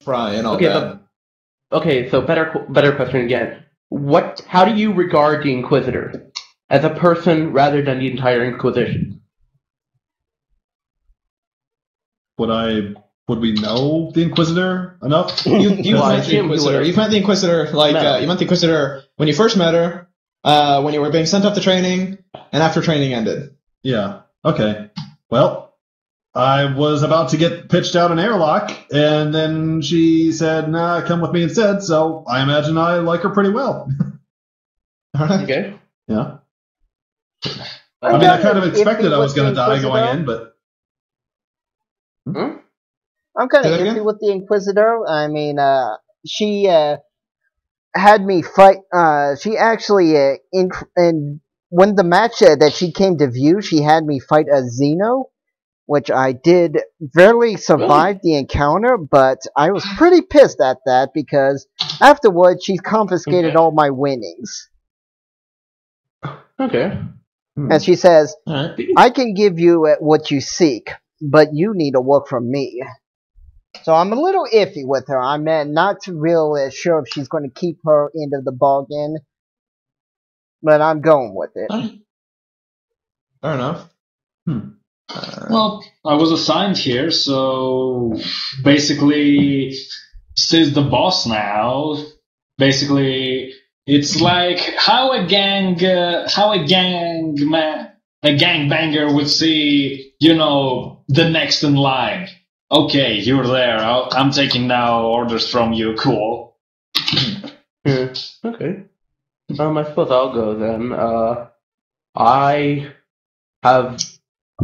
fry and all Okay, that. Okay, so better question again. How do you regard the Inquisitor? As a person rather than the entire Inquisition? Would we know the Inquisitor enough? You've met the Inquisitor. You've met the Inquisitor, you met the Inquisitor when you first met her, when you were being sent off to training, and after training ended. Yeah. Okay. Well, I was about to get pitched out an airlock, and then she said, "Nah, come with me instead." So I imagine I like her pretty well. All right. Okay. Yeah. I mean, I kind of expected I was going to die going in, but... I'm kind of iffy with the Inquisitor. I mean, she had me fight. She actually, when the match that she came to view, she had me fight a Xeno, which I did barely survive the encounter, but I was pretty pissed at that because afterwards she confiscated all my winnings. Okay. And she says, All right. I can give you what you seek, but you need to work for me. So I'm a little iffy with her. I'm not real sure if she's going to keep her end of the bargain, but I'm going with it. Fair enough. Well, I was assigned here, so basically, she's the boss now. Basically, it's like how a gangbanger would see, the next in line. Okay, you're there. I'm taking now orders from you. Cool. Okay. I suppose I'll go then. I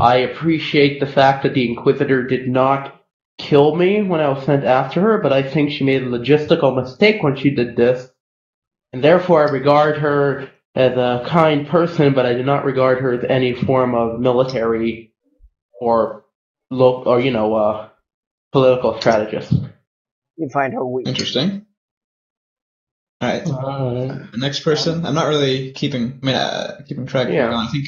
appreciate the fact that the Inquisitor did not kill me when I was sent after her, but I think she made a logistical mistake when she did this, and therefore I regard her as a kind person, but I do not regard her as any form of military or political strategist. You find her weak. Interesting. All right. Next person. I'm not really keeping track. Yeah. I think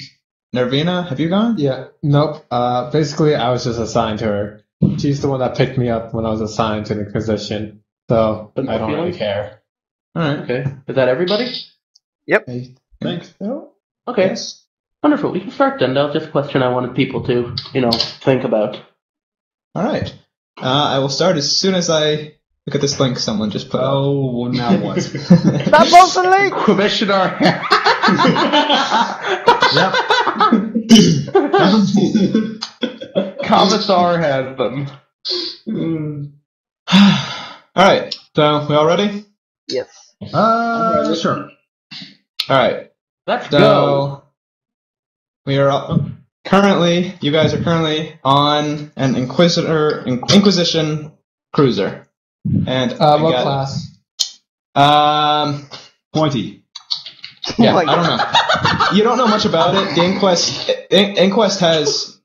Nervina. Have you gone? Yeah. Nope. Basically, I was just assigned to her. She's the one that picked me up when I was assigned to the Inquisition, so But I don't really feelings? care. All right. Okay. Is that everybody? Yep. Thanks. Okay. Yes. Wonderful. We can start then. That was just a question I wanted people to, think about. All right. I will start as soon as I look at this link someone just put up. Oh, now what? Stop posting link! Commissioner. Yep. Commissar has them. All right. So we all ready? Yes. Sure. All right. Let's So go. we are you guys are currently on an Inquisition cruiser, and What class? Pointy. Yeah, Oh my I don't know. You don't know much about it. The Inquest has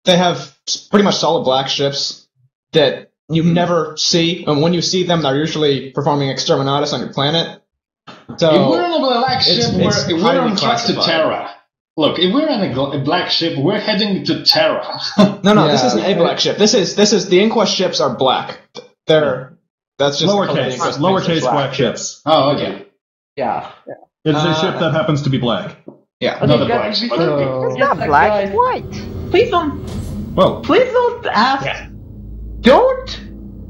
they have pretty much solid black ships that you never see, and when you see them, they're usually performing exterminatus on your planet. So If we're on a black ship, it's we're highly on track to classified. Terra. Look, if we're on a black ship, we're heading to Terra. No, this Yeah. isn't a black ship. This is the Inquest ships are black. That's just the color the Inquest Lowercase paints are black ships. Oh, okay. Yeah. It's a ship that happens to be black. Yeah. Okay, Another guys, black. before- It's yes, not black, guys, it's white. Please don't ask. Yeah. Don't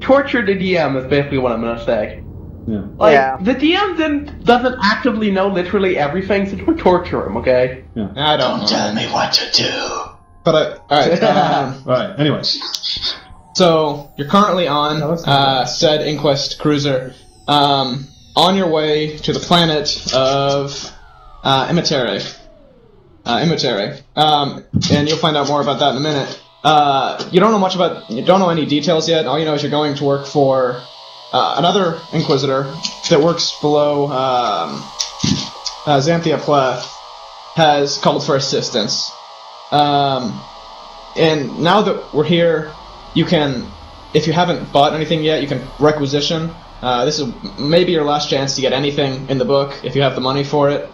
torture the DM. Is basically what I'm gonna say. Yeah. Like Yeah. the DM doesn't actively know literally everything, so don't torture him. Okay. I don't know. Tell me what to do. But all right. All right. Anyway. So you're currently on said Inquest cruiser, on your way to the planet of Immateri. And you'll find out more about that in a minute. You don't know any details yet. All you know is you're going to work for another Inquisitor that works below Xanthia Plath has called for assistance. And now that we're here, you can, if you haven't bought anything yet, you can requisition. This is maybe your last chance to get anything in the book if you have the money for it.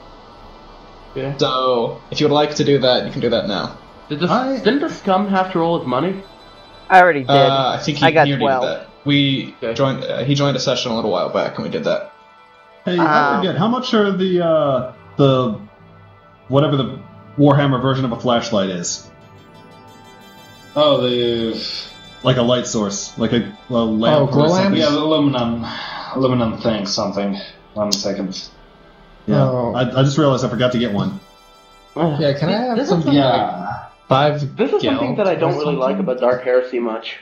Yeah. So, if you would like to do that, you can do that now. Didn't the scum have to roll his money? I already did. I think I got he already 12. did that. We joined. He joined a session a little while back, and we did that. Hey, I forget how much are the whatever the Warhammer version of a flashlight is? Oh, the Like a light source, like a lamp. glow lamp? yeah, the aluminum thing, something. 1 second. Yeah, Oh. I just realized I forgot to get one. Yeah, can I have This is something Yeah. like 5 This is something that I don't really like about Dark Heresy much.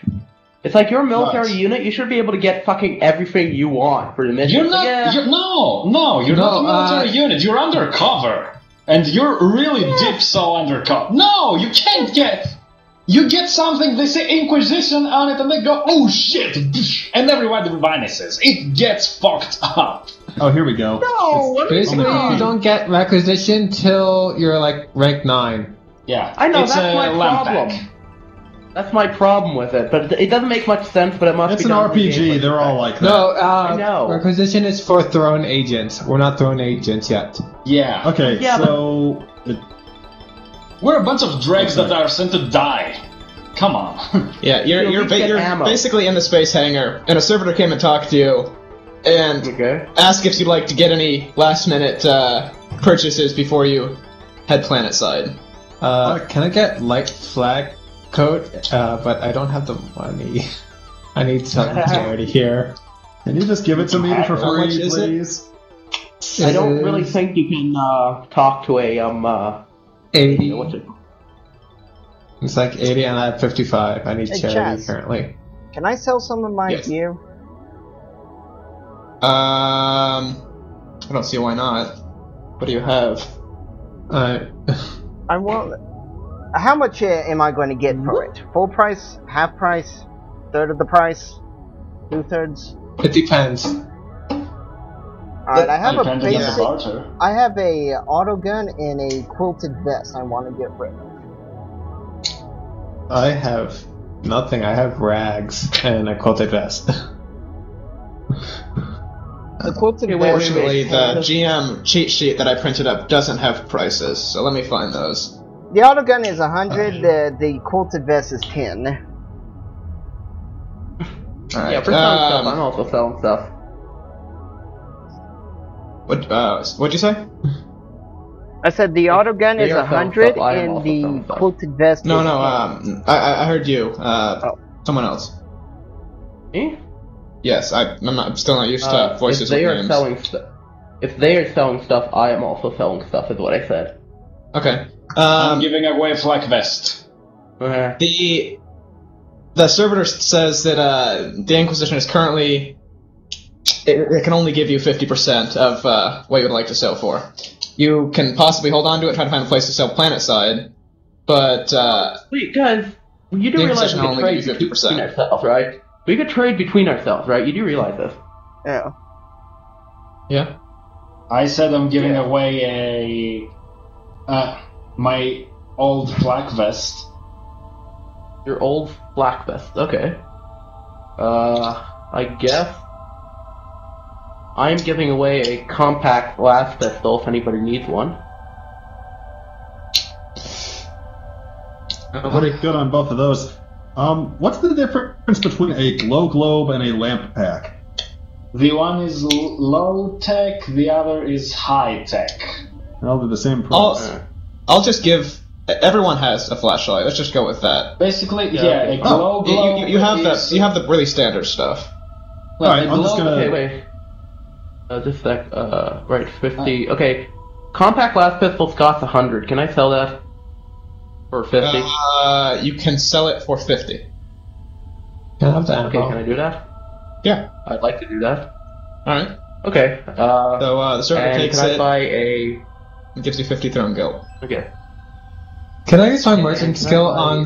It's like you're a military What? unit, you should be able to get fucking everything you want for the mission. You're not. Yeah. You're not a military unit. You're undercover, and you're really deep so undercover. No, you can't get. You get something. They say Inquisition on it, and they go, "Oh shit!" and everybody vanishes. It gets fucked up. Oh, here we go. No, what are you Basically, doing? you don't get requisition till you're like rank 9. Yeah, I know, it's that's a my lamp problem. pack. That's my problem with it, but it doesn't make much sense, but it must It's be an done for RPG. gameplay. They're all like that. No, I know. requisition is for throne agents. We're not throne agents yet. Yeah, Okay, Yeah, so we're a bunch of dregs that are sent to die. Come on. Yeah, You'll you're at least get ammo. basically in the space hangar, and a servitor came and talked to you, and Okay. asked if you'd like to get any last-minute purchases before you head planetside. Can I get light flag coat? But I don't have the money. I need some charity here. can you just give it to me for How much free, is it? please? I don't really think you can talk to a 80. what's it? It's like 80 and I have 55. I need Hey, charity Chaz. currently. Can I sell some of my Yes. gear? I don't see why not. What do you have? I want. How much am I going to get for it? Full price? Half price? Third of the price? 2/3? It depends. Alright, I have a Depending on the basic. barter. I have a auto gun and a quilted vest I want to get rid of. I have nothing. I have rags and a quilted vest. The quilted Okay, wait, vest. Fortunately, wait. the GM cheat sheet that I printed up doesn't have prices, so let me find those. The auto gun is 100. The quilted vest is 10. Alright, Yeah, for selling stuff, I'm also selling stuff. what'd you say? I said the auto gun They is are selling 100 stuff, I am and also the selling stuff. quilted vest No, is no, 10. I heard you. Someone else. Me? Yes, I'm still not used to voices if they with are names. selling stuff, if they are selling stuff, I am also selling stuff. Is what I said. Okay. I'm giving away a flak vest. The servitor says that the Inquisition is currently it can only give you 50% of what you would like to sell for. You can possibly hold on to it, try to find a place to sell planetside, but Wait, guys, you do The realize Inquisition we could only trade gives you between 50%. ourselves, right? We could trade between ourselves, right? You do realize this? Yeah. yeah. I said I'm giving away my old flak vest. Your old black vest. Okay. I guess I'm giving away a compact blast pistol if anybody needs one. Good on both of those. What's the difference between a glow globe and a lamp pack? The one is low tech, the other is high tech. Well, they're the same price. I'll just give. Everyone has a flashlight. Let's just go with that. Basically, Yeah, yeah, okay. a glow globe. You have is, you have the really standard stuff. well, Alright, a I'm just globe- gonna- Okay, wait. Just a sec. Right, 50. Okay. Compact blast pistols cost 100. Can I sell that? For 50? You can sell it for 50. Can I have the Okay, ammo? can I do that? Yeah. I'd like to do that. All right. Okay. So the server And takes can I it buy a... and gives you 50 throne guild. Okay. Can I use my Yeah, merchant can I skill buy- on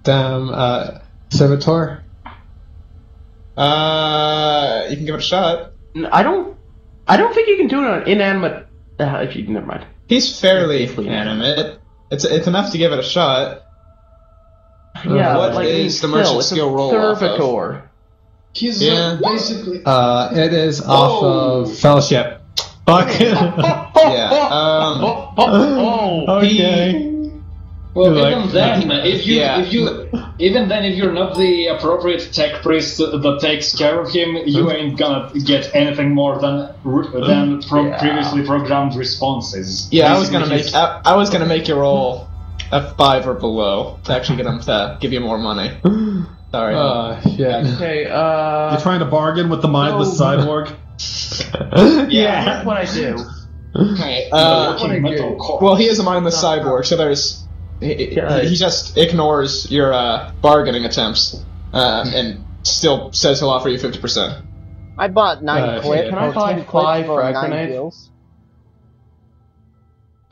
the servitor? You can give it a shot. I don't think you can do it on inanimate... actually, never mind. He's fairly Basically, animate. It's enough to give it a shot. Yeah, What but like, is the still, merchant it's a skill roll off of? servitor. He's Yeah. basically. It is off of Fellowship. Fuck. Yeah. Oh, Okay. Well, Like- even then, if you're not the appropriate tech priest that takes care of him, you ain't gonna get anything more than previously programmed responses. Yeah, Basically, I was gonna make you roll F5 or below to actually get him to give you more money. Sorry. Shit. Okay, You're trying to bargain with the mindless cyborg? yeah, here's what I do. Okay, working metal core. well, he is a mindless cyborg, so there's he just ignores your bargaining attempts and still says he'll offer you 50%. I bought 9 clips. Can I buy 10 5 clips for frag 9 grenades? kills.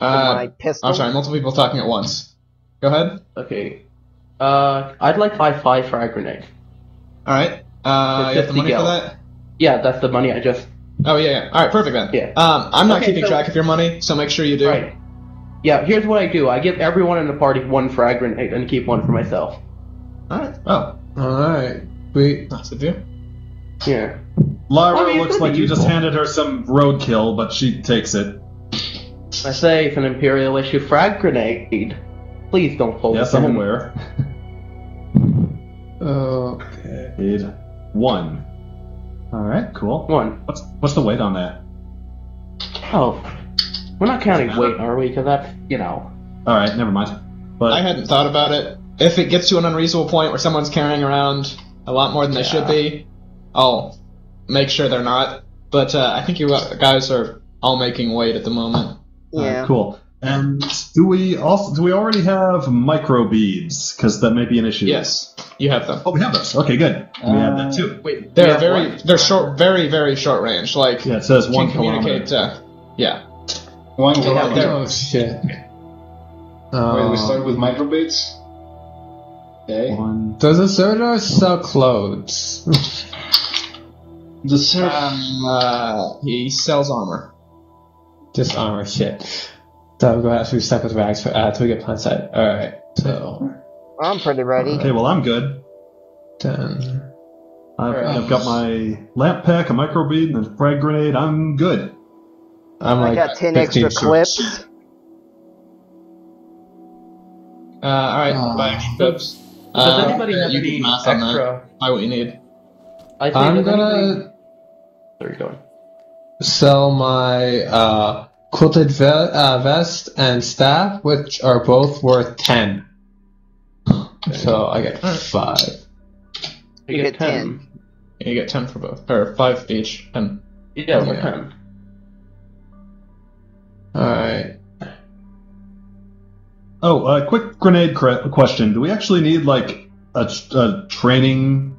My pistol. I'm sorry, multiple people talking at once. Go ahead. Okay. I'd like to buy 5 frag grenades. All right. You have the money for that? Yeah, that's the money I just... Oh yeah. All right, perfect then. Yeah. I'm not Okay, keeping so- track of your money, so make sure you do. Right. Yeah, here's what I do. I give everyone in the party 1 frag grenade and keep 1 for myself. All right. Oh. Alright. Sweet. Nice of you. Yeah. Lyra I mean, it's looks gonna like be you just useful. handed her some roadkill, but she takes it. I say it's an Imperial issue frag grenade. Please don't pull Yes, it I'm in. aware. Okay. Need 1. Alright, cool. 1. What's the weight on that? Oh. We're not counting weight, are we? Because that's, Alright, never mind. But I hadn't thought about it. If it gets to an unreasonable point where someone's carrying around a lot more than they should be, I'll make sure they're not. But I think you guys are all making weight at the moment. Yeah. cool. And do we already have micro beads? Because that may be an issue. Yes, you have them. Oh, we have those. Okay, good. We have that too. Wait, they're Yeah, they're short, very, very short range. Like Yeah, it says can 1 communicate. kilometer. Yeah. 1 Yeah, kilometer. they're- Oh shit. Wait, we start with microbeats? Okay. 1. Does a server sell clothes? The surf. He sells armor. Just armor shit. So we're gonna have to be stuck with rags for till we get plan set. Alright, so I'm pretty ready. Okay, well, I'm good. then I've got my lamp pack, a micro bead, and a frag grenade. I'm good. I'm I like got 10 15 extra short. clips. Alright, buy clips. Does anybody have you can any math on that. extra? Buy what you need. I think I'm does anybody- gonna There you go. sell my quilted vest and staff, which are both worth 10. So I get 5. You get 10. You get 10 for both, or 5 each. And Yeah, Yeah. 10. Alright. Oh, quick grenade question. Do we actually need, like, a training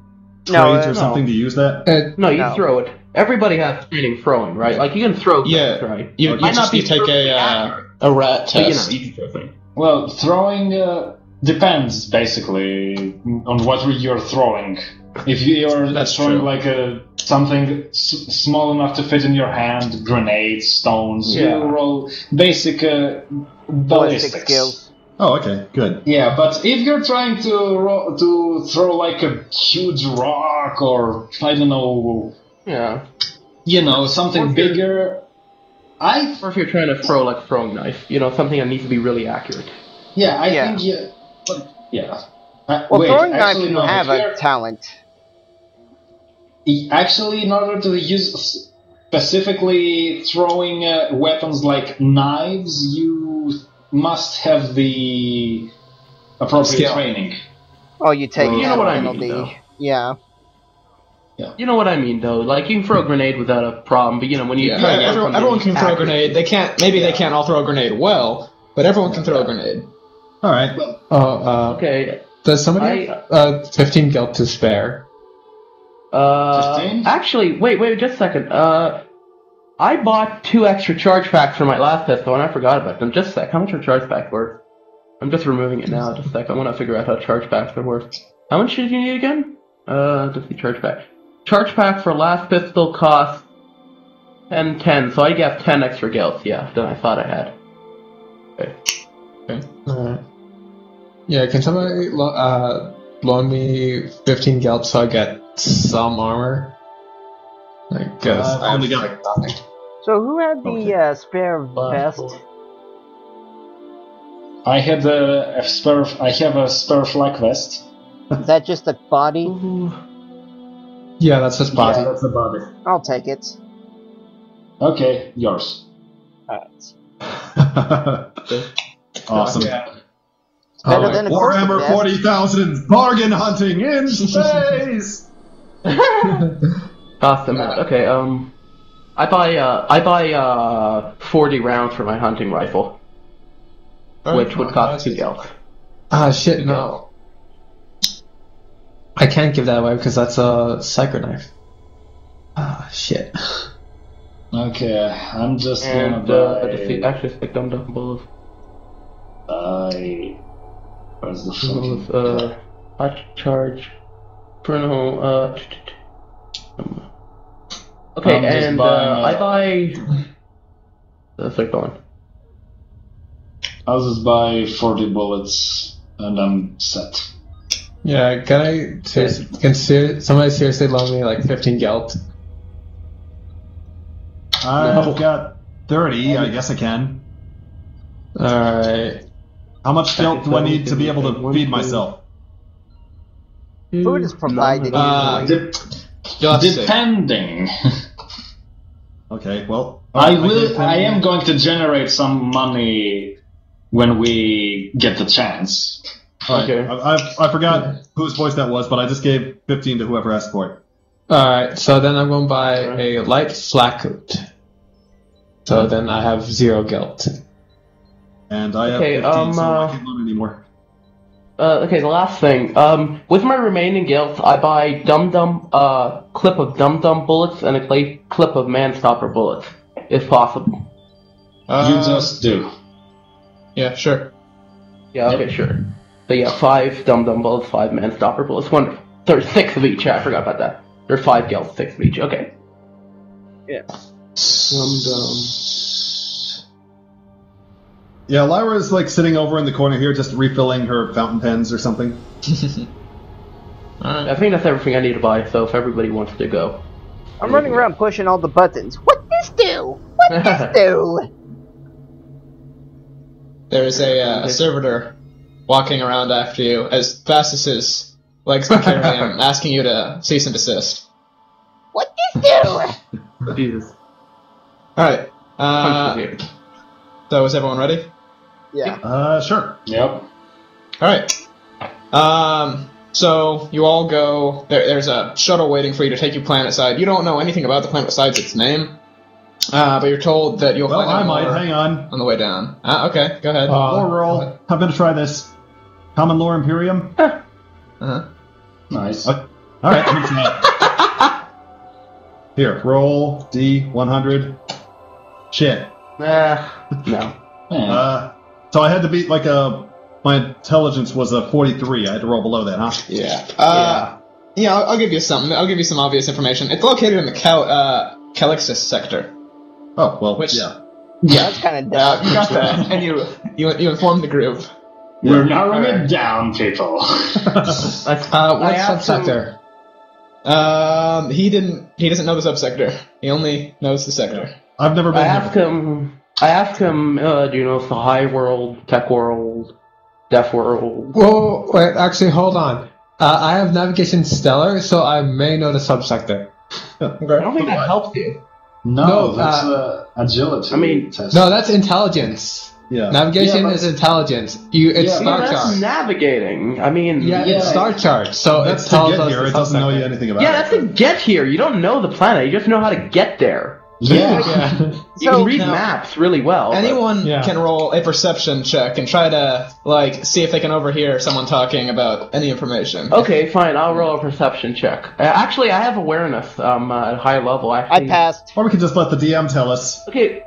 No, trades or no. something to use that? No, you No. throw it. Everybody has training throwing, right? Like, you can throw Yeah, things, right? you Might not just be you take perfectly accurate, a rat but, test. you can throw things. Well, throwing depends basically on what you're throwing. If you're That's throwing true. like something small enough to fit in your hand, grenades, stones, Yeah. you roll basic Ballistic ballistics. skills. Oh, okay, good. Yeah, but if you're trying to throw like a huge rock or I don't know, Yeah. something Or if you're- bigger, Or if you're trying to throw, like, throwing knife. Something that needs to be really accurate. yeah, I Yeah. think yeah. Well, Wait, throwing knife actually, you no, have if a you're- talent. Actually, in order to use specifically throwing weapons like knives, you must have the appropriate Skill. training. Oh, you take You know that what I mean, penalty. though. Yeah. You know what I mean, though. Like, you can throw a grenade without a problem, but, when you Yeah, try to get everyone, something everyone can throw a accurate- grenade. They can't. Maybe they can't all throw a grenade well, but everyone can throw a grenade. All right. Oh, Okay. does somebody have 15 gelt to spare? 15? Actually, wait, just a second. I bought 2 extra charge packs for my last pistol, and I forgot about them. Just a sec. How much are charge packs worth? I'm just removing it now. Just a sec. I want to figure out how charge packs are worth. How much did you need again? Just the charge pack. Charge pack for last pistol cost 10, so I guess 10 extra gilts, yeah, than I thought I had. Okay. Alright. Yeah, can somebody loan me 15 gelt so I get some armor? Like, guess I've only got- like nothing. So who had the Okay. spare vest? I had a spare. I have a spare flak vest. Is that just a body? Yeah, that's his body. Yeah, that's the body. I'll take it. Okay, yours. Alright. Awesome. Yeah. Better than a Warhammer corset 40,000 bargain hunting in space. Awesome. Okay. I buy 40 rounds for my hunting rifle, which would cost 2 geld. Ah, shit, no. I can't give that away because that's a psycho knife. Ah, shit. Okay, I'm just And gonna defeat actually stick them down bullets. Where's the fucking... Hot charge. Bruno, okay, I'm just and buying, I buy. That's like going. I'll just buy 40 bullets and I'm set. Yeah, can somebody seriously loan me like 15 geld? I've got 30. I guess I can. Alright. How much gelt do I need to be able to feed myself? Food is provided. Depending. Okay, well, I am going to generate some money when we get the chance. Okay. I forgot whose voice that was, but I just gave 15 to whoever asked for it. Alright, so then I'm going to buy a light flak coat. So then I have 0 geld. And I have Okay, 15, so I can't loan anymore. Okay, the last thing. With my remaining gilts, I buy clip of Dum Dum bullets and a clip of Man-Stopper bullets, if possible. You just do. Yeah, sure. Yeah, okay, sure. So yeah, 5 Dum Dum bullets, 5 Man-Stopper bullets. Wonderful. There's 6 of each. I forgot about that. There's 5 gilts, 6 of each. Okay. Yeah. Dum Dum. Yeah, Lyra's like sitting over in the corner here, just refilling her fountain pens or something. I think that's everything I need to buy. So if everybody wants to go, I'm running around pushing all the buttons. What this do? What this do? There is a servitor walking around after you as fast as his legs can carry him, asking you to cease and desist. What this do? Jesus. Alright. So is everyone ready? Yeah. Sure. Yep. Alright. So you all go. There's a shuttle waiting for you to take you planetside. You don't know anything about the planet besides its name. But you're told that you'll Well, find out I might. more Hang on. on the way down. Okay, go ahead. Lore roll. I'm going to try this. Common Lore Imperium. Uh-huh. Nice. Alright, let me try it. Here, roll D100. Shit. No. So I had to beat like my intelligence was a 43. I had to roll below that, huh? Yeah. Yeah, I'll give you something. I'll give you some obvious information. It's located in the Calixtus sector. Oh, well, Which, yeah. Yeah, that's kind of dumb. You got that, and you informed the group. We're narrowing it down, people. What's subsector? He doesn't know the subsector. He only knows the sector. I've never been I here. asked him, do you know if the high world, tech world, deaf world? Whoa, wait, actually, hold on. I have navigation stellar, so I may know the subsector. I don't think that helps you. No, that's agility. I mean, test. No, that's intelligence. Yeah. Navigation is intelligence. It's star that's chart. navigating. I mean, It's star chart, so That's it to tells get us here. the It doesn't know subsector. you anything about yeah, it. that's to get here. You don't know the planet. You just know how to get there. Yeah. You can read now, maps really well. Anyone Yeah. can roll a perception check and try to see if they can overhear someone talking about any information. Okay, fine. I'll roll a perception check. Actually, I have awareness at a high level. I Actually. passed. Or we could just let the DM tell us. Okay,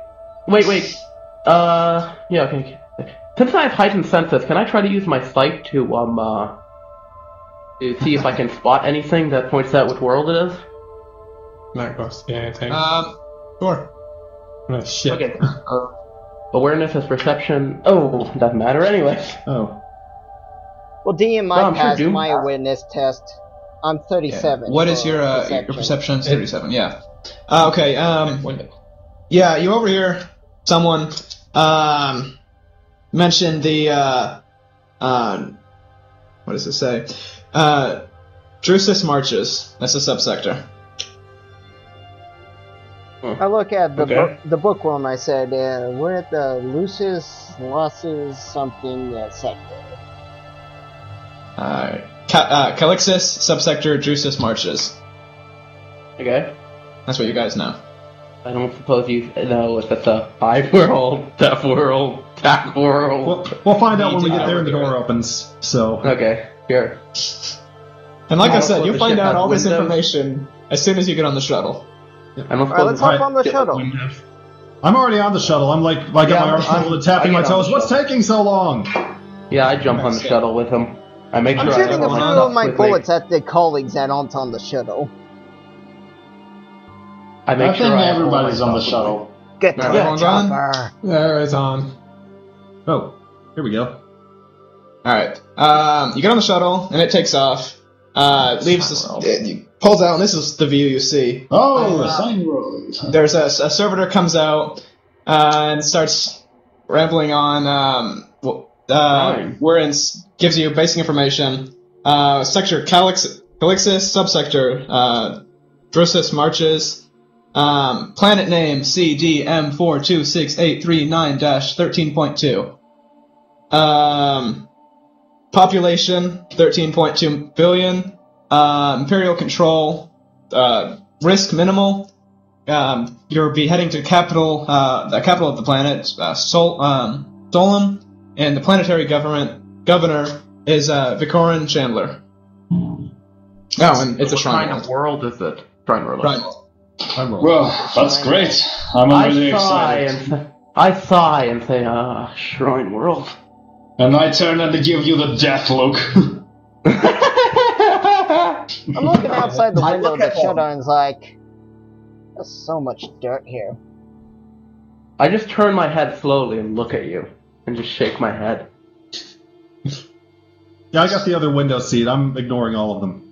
wait. Yeah, okay. Since I have heightened senses, can I try to use my sight to see if I can spot anything that points out what world it is? Not close to anything. Sure. Oh, shit. Okay. Awareness is perception. Oh, doesn't matter anyway. Oh. Well, DM, No, I I'm sure passed Doom my passed. awareness test. I'm 37. What is for your perception. perception? 37. Yeah. Okay. Yeah, you overhear someone. mention the what does it say? Drusus Marches. That's a subsector. I look at the bookworm. I said, we're at the Lucis Losses something sector. Calixis, subsector, Drusus Marches. Okay. That's what you guys know. I don't suppose you know if it's a high world, deaf world, tack world. We'll find out when we get there and the door opens. So. Okay, sure. And like I said, you'll find out all this information as soon as you get on the shuttle. Alright, let's hop on the shuttle. I'm already on the shuttle. I'm like got my arms full and tapping my toes. What's taking so long? Yeah, I jump on the shuttle with him. I make sure I'm shooting a few of my quickly. bullets at the colleagues that aren't on the shuttle. I think everybody's on the shuttle. Get to the chopper. There it's on. Oh, here we go. Alright. You get on the shuttle, and it takes off. Leaves it pulls out, and this is the view you see. Oh, sign road. There's a servitor comes out and starts rambling on. Gives you basic information. Sector Calixis, subsector Drusus Marches. Planet name CDM426839-13.2. Population 13.2 billion. Imperial control. Risk minimal. You'll be heading to the capital of the planet, Solum, and the planetary governor is Vicorin Chandler. Oh, and it's a shrine. What kind of world is it? Shrine world. Well, that's great. I'm already excited. I sigh and say, shrine world. And I turn and give you the death look. I'm looking outside the window of the shuttle and it's like, there's so much dirt here. I just turn my head slowly and look at you, and just shake my head. Yeah, I got the other window seat. I'm ignoring all of them.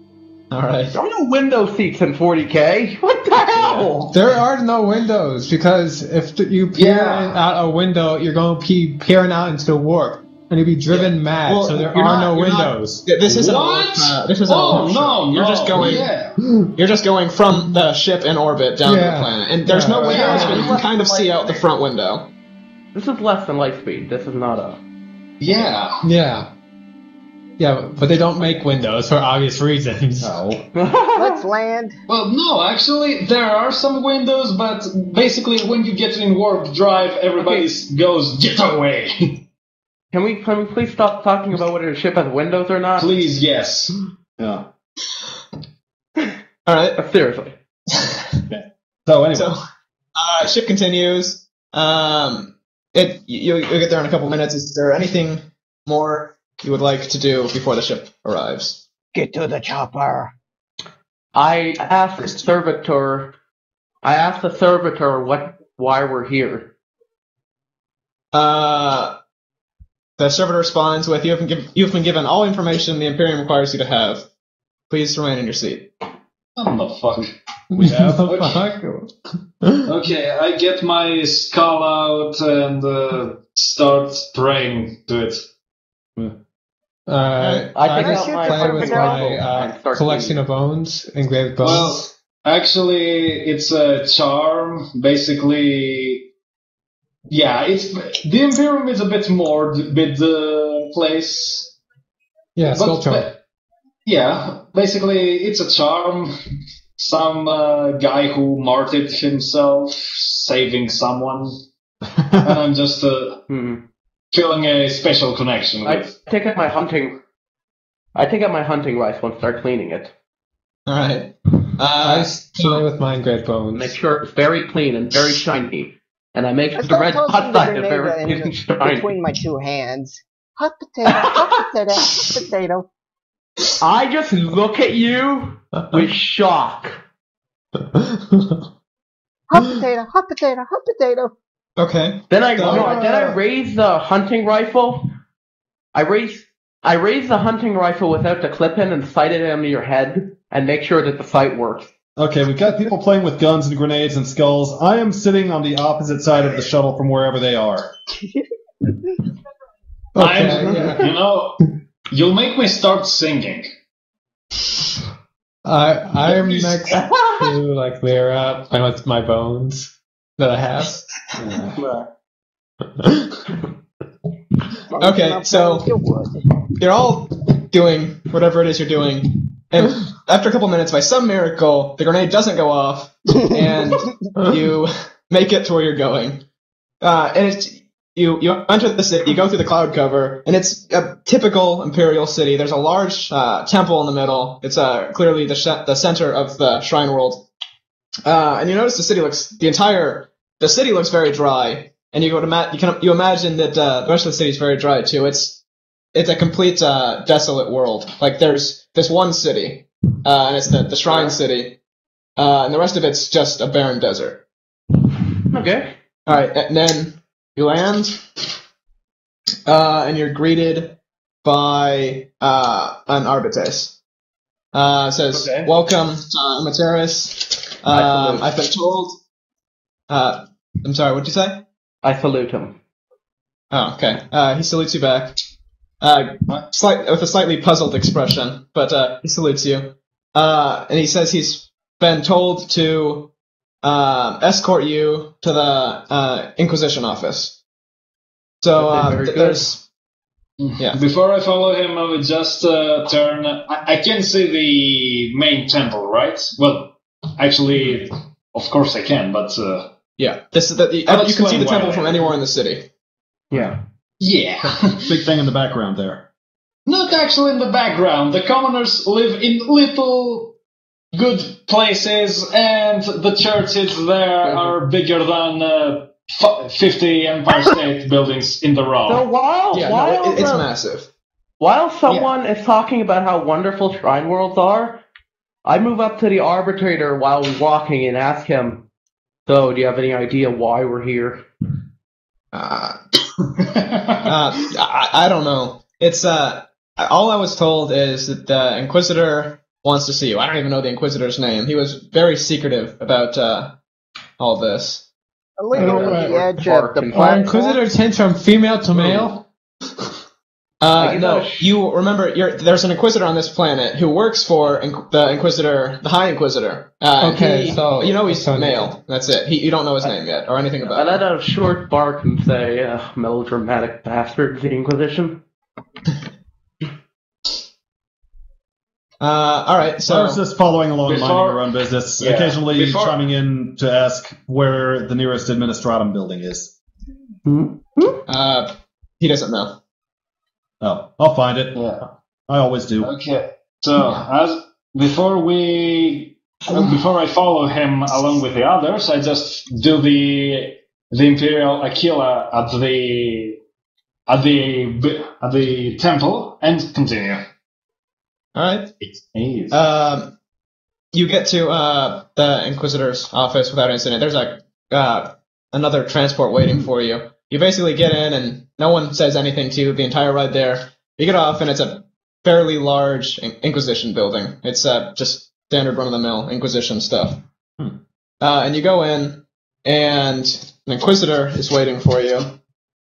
Alright. There are no window seats in 40K. What the hell? There are no windows, because if you peer out a window, you're going to be peering out into the warp. And you'll be driven mad, well, so there are no windows. This isn't this isn't You're just going. You're just going from the ship in orbit down to the planet, and there's no windows, but you can kind of see out the front window. This is less than light speed. This is not a. Yeah, but they don't make windows for obvious reasons. No. Let's land. Well, no, actually, there are some windows, but basically, when you get in warp drive, everybody goes, "Get away!" Can we please stop talking about whether the ship has windows or not? Please, yes. Yeah. Alright. Seriously. Okay. So, anyway. Ship continues. You'll get there in a couple minutes. Is there anything more you would like to do before the ship arrives? Get to the chopper. I asked the servitor why we're here. The servitor responds with, you've been given all information the Imperium requires you to have. Please remain in your seat. What the fuck? We have Okay, I get my skull out and start praying to it. I just play with my collection of bones, engraved bones. Well, actually, it's a charm. Basically, yeah, the Imperium is a bit morbid place. Yeah, skull charm. Yeah, basically, it's a charm. Some guy who martyred himself, saving someone, and I'm just feeling a special connection with. I take out my hunting rifle and start cleaning it. All right. I play with my engraved bones. Make sure it's very clean and very shiny, and I make sure the red hot side is very clean and shiny. Between my two hands, hot potato, hot potato, hot potato. I just look at you with shock. Hot potato, hot potato, hot potato. Okay. Then I raise the hunting rifle. I raise the hunting rifle without the clip in and sight it under your head and make sure that the sight works. Okay, we've got people playing with guns and grenades and skulls. I am sitting on the opposite side of the shuttle from wherever they are. You know, you'll make me start singing. I'm next to like clear up with my bones that I have. Okay, so you're all doing whatever it is you're doing, and after a couple minutes, by some miracle, the grenade doesn't go off, and you make it to where you're going. And it's you enter the city, you go through the cloud cover, and it's a typical Imperial city. There's a large temple in the middle. It's clearly the center of the Shrine World. And you notice the city looks very dry. And you imagine that the rest of the city is very dry too. It's a complete desolate world. Like there's this one city, and it's the Shrine City, and the rest of it's just a barren desert. Okay. All right, and then you land, and you're greeted by an Arbites. It says, "Welcome to Amateris. I've been told." I'm sorry. What'd you say? I salute him. Oh, okay. He salutes you back, with a slightly puzzled expression, but he salutes you. And he says he's been told to escort you to the Inquisition office. So there's... Yeah. Before I follow him, I would just turn... I can see the main temple, right? Well, actually, of course I can, but... Yeah, you can see the temple from anywhere in the city. Yeah. Yeah. Big thing in the background there. Not actually in the background. The commoners live in little good places, and the churches there are bigger than 50 Empire State buildings in the row. So it's massive. While someone is talking about how wonderful shrine worlds are, I move up to the arbitrator while we're walking and ask him, "So, do you have any idea why we're here?" I don't know. It's all I was told is that the Inquisitor wants to see you. I don't even know the Inquisitor's name. He was very secretive about all this. A little on the edge of the platform. Inquisitor tends from female to male. No, you remember, there's an Inquisitor on this planet who works for the Inquisitor, the High Inquisitor. So you know he's male. That's it. You don't know his name yet or anything about him. I let out a short bark and say, "Melodramatic bastard, the Inquisition." All right. So I was just following along, minding your own business, occasionally chiming in to ask where the nearest Administratum building is. He doesn't know. Oh, I'll find it. Yeah. I always do. Okay. So, before I follow him along with the others, I just do the Imperial Aquila at the temple and continue. All right. You get to the Inquisitor's office without incident. There's another transport waiting for you. You basically get in, and no one says anything to you the entire ride there. You get off, and it's a fairly large Inquisition building. It's just standard run-of-the-mill Inquisition stuff. And you go in, and an Inquisitor is waiting for you.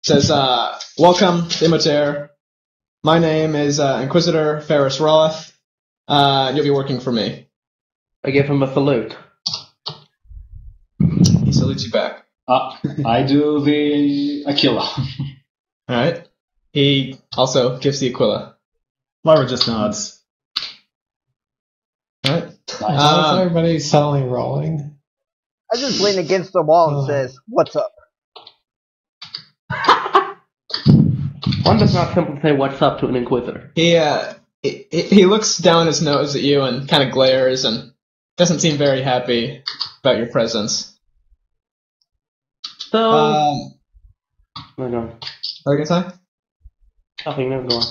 Says, "Welcome, Immater. My name is Inquisitor Ferris Roth. You'll be working for me." I give him a salute. He salutes you back. I do the Aquila. Alright. He also gives the Aquila. Lyra just nods. Alright. Nice. Everybody's suddenly rolling. I just lean against the wall and says, "What's up?" One does not simply say "What's up" to an Inquisitor. He looks down his nose at you and kind of glares and doesn't seem very happy about your presence. So, no. What are you gonna say? Nothing. No, go on.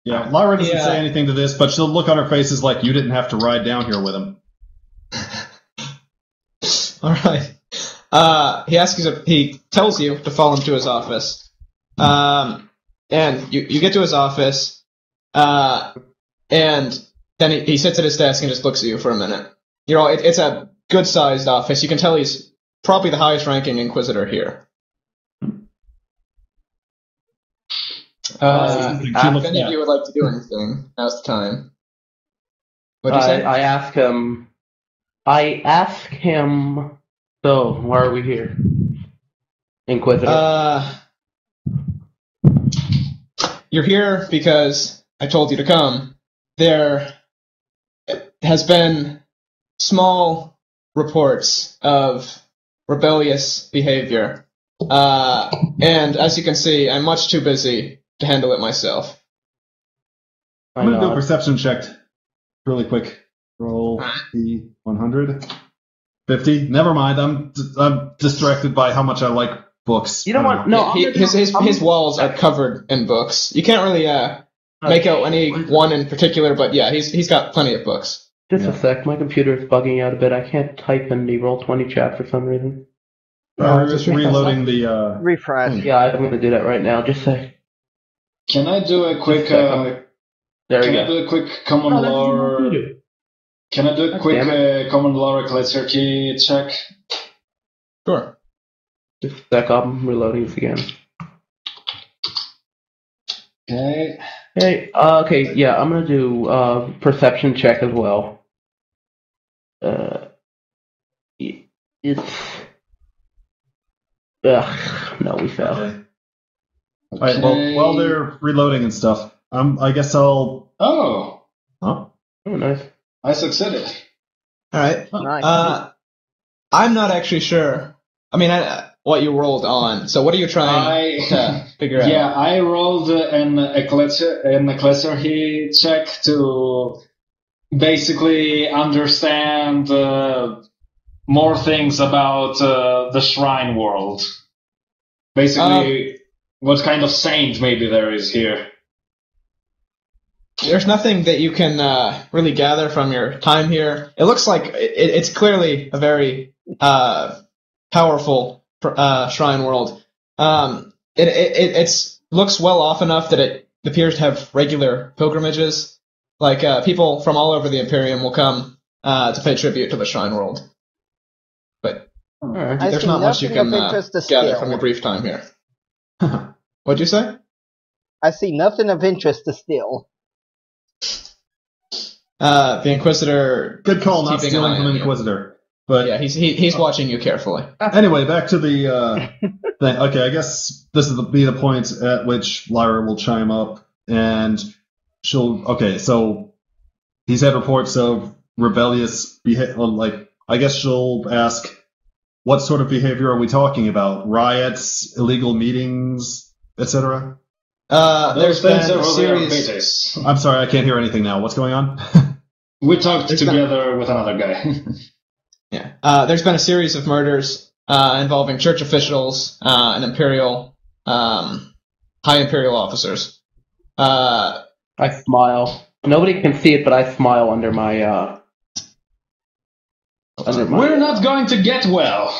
Yeah, Lyra doesn't say anything to this, but she'll look on her faces like you didn't have to ride down here with him. All right. He tells you to follow him to his office. And you get to his office, and then he sits at his desk and just looks at you for a minute. It's a good-sized office. You can tell he's probably the highest-ranking Inquisitor here. If any of you would like to do anything, now's the time. What'd you say? I ask him. So, why are we here, Inquisitor? You're here because I told you to come. There has been small reports of rebellious behavior, and as you can see, I'm much too busy to handle it myself. I'm going to do a perception check really quick. Roll the 100. 50. Never mind. I'm distracted by how much I like books. You don't want no. His walls are covered in books. You can't really make out any one in particular, but yeah, he's got plenty of books. Just a sec. My computer is bugging out a bit. I can't type in the Roll20 chat for some reason. Just reloading the refresh. Yeah, I'm going to do that right now. Just a sec. Can I do a quick? There we go. Do a quick common lore? Can I do a quick common law ecclesiarchy check? Sure. Just a sec, I'm reloading this again. Okay. Hey, okay, yeah, I'm gonna do perception check as well. It's... no, we failed. Okay. Alright, well, while they're reloading and stuff, I guess I'll... Oh! Huh? Oh, nice. I succeeded. Alright. Nice. I'm not actually sure. I mean, what you rolled on. So what are you trying to figure out? Yeah, I rolled an ecclesiarchy check to basically understand more things about the shrine world. Basically, what kind of saint maybe there is here. There's nothing that you can really gather from your time here. It looks like it's clearly a very powerful shrine world. It looks well off enough that it appears to have regular pilgrimages. Like people from all over the Imperium will come to pay tribute to the shrine world. But there's not much you can gather from your brief time here. What'd you say? I see nothing of interest to steal. The Inquisitor. Good call, not stealing from an Inquisitor. But yeah, he's watching you carefully. Anyway, back to the thing. Okay, I guess this is be the point at which Lyra will chime up, and she'll. Okay, so he's had reports of rebellious behavior. Like, I guess she'll ask, what sort of behavior are we talking about? Riots, illegal meetings, etc. There's been a series. I'm sorry, I can't hear anything now. What's going on? We talked together with another guy. Yeah. There's been a series of murders involving church officials and imperial, high imperial officers. I smile. Nobody can see it, but I smile under my. We're not going to get well.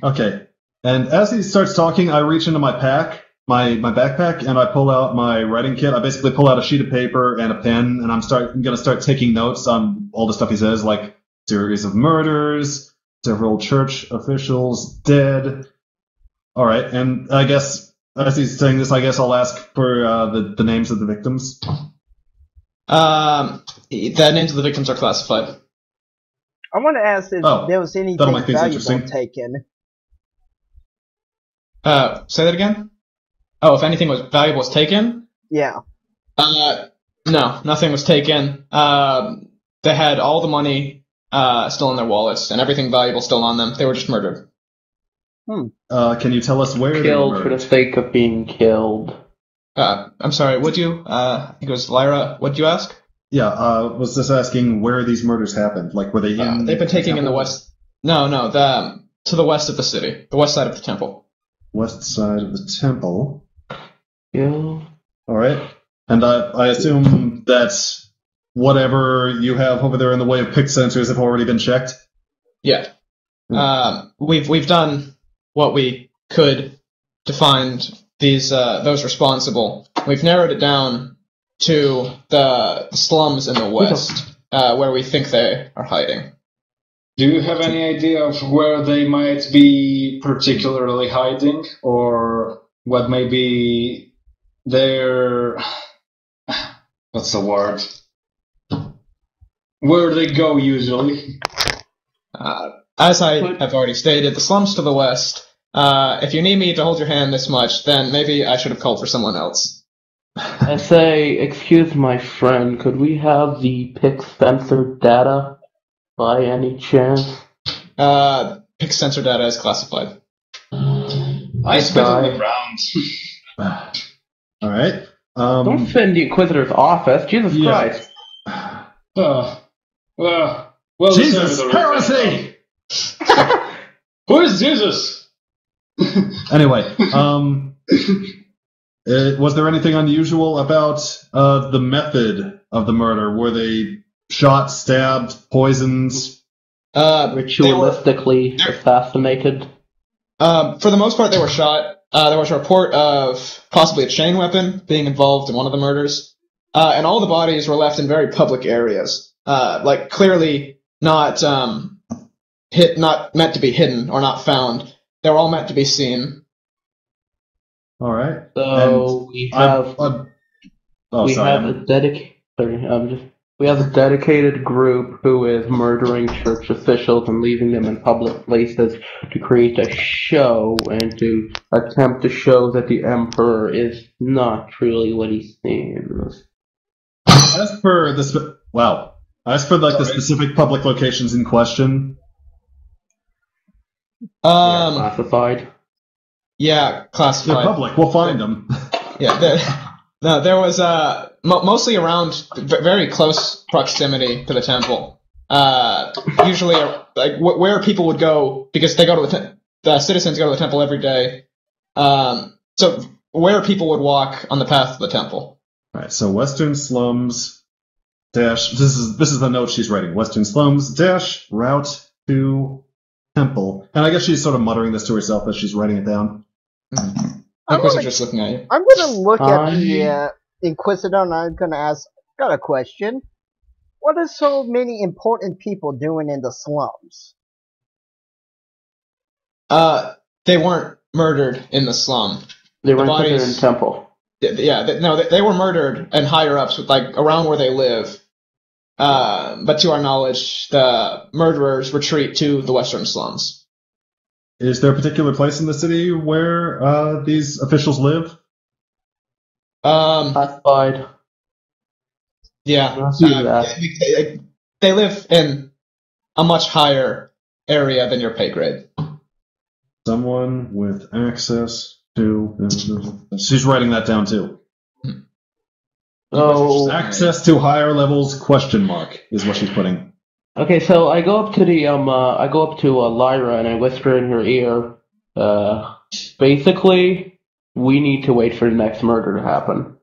Okay. And as he starts talking, I reach into my backpack, and I pull out my writing kit. I basically pull out a sheet of paper and a pen, and I'm going to start taking notes on all the stuff he says, like series of murders, several church officials dead. All right, and I guess as he's saying this, I guess I'll ask for the names of the victims. The names of the victims are classified. I want to ask if there was anything valuable taken. Say that again? Oh, if anything valuable was taken? Yeah. No, nothing was taken. They had all the money still in their wallets, and everything valuable still on them. They were just murdered. Can you tell us where they were killed murdered? for the sake of being killed? I'm sorry, would you? I think it was Lyra. What'd you ask? Yeah, was just asking where these murders happened. Like, were they in... They've been taking in the west... No, to the west of the city. The west side of the temple. West side of the temple. Yeah. Alright. And I assume that whatever you have over there in the way of pick sensors have already been checked? Yeah. We've done what we could to find those responsible. We've narrowed it down to the slums in the west, where we think they are hiding. Do you have any idea of where they might be particularly hiding, or what may be they're what's the word? Where do they go usually? As I have already stated, the slums to the west. If you need me to hold your hand this much, then maybe I should have called for someone else. I say, excuse my friend, could we have the pick sensor data by any chance? Pick sensor data is classified. I spit on the ground. Alright. Don't spit in the Inquisitor's office, Jesus Christ. Well, Jesus, heresy! Who is Jesus? Anyway, was there anything unusual about the method of the murder? Were they shot, stabbed, poisoned? Ritualistically assassinated? For the most part, they were shot. There was a report of possibly a chain weapon being involved in one of the murders. And all the bodies were left in very public areas. Like, clearly not meant to be hidden or not found. They were all meant to be seen. Alright. So we have a dedicated group who is murdering church officials and leaving them in public places to create a show and to attempt to show that the Emperor is not truly what he seems. As for the specific public locations in question, Classified. Yeah, classified. they're public. We'll find them. Yeah, there was mostly around very close proximity to the temple. Usually, like where people would go because they go to the citizens go to the temple every day. So where people would walk on the path to the temple. Right. So Western slums dash. This is the note she's writing. Western slums dash route to temple. And I guess she's sort of muttering this to herself as she's writing it down. Just looking at you. I'm gonna look at the Inquisitor and I'm gonna ask. Got a question. What are so many important people doing in the slums? They weren't murdered in the slum. They were in the temple. They were murdered and higher ups, like around where they live. But to our knowledge, the murderers retreat to the western slums. Is there a particular place in the city where these officials live? Classified. Yeah. They live in a much higher area than your pay grade. Someone with access to... She's writing that down too. So, access to higher levels, question mark, is what she's putting. Okay, so I go up to Lyra and I whisper in her ear, basically, we need to wait for the next murder to happen.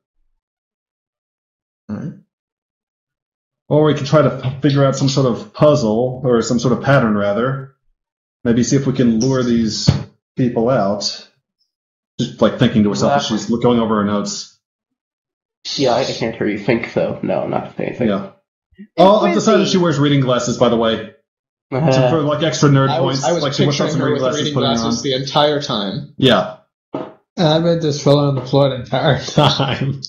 Alright. Or we could try to figure out some sort of puzzle, or some sort of pattern, rather. Maybe see if we can lure these people out. Just like thinking to herself as she's going over her notes. Yeah, I can't hear you think so. No, I'm not saying anything. Yeah. Oh, I've decided she wears reading glasses, by the way. So for like extra nerd points, I was like she whips out some reading glasses, the entire time. Yeah. I've been just rolling on the floor the entire time.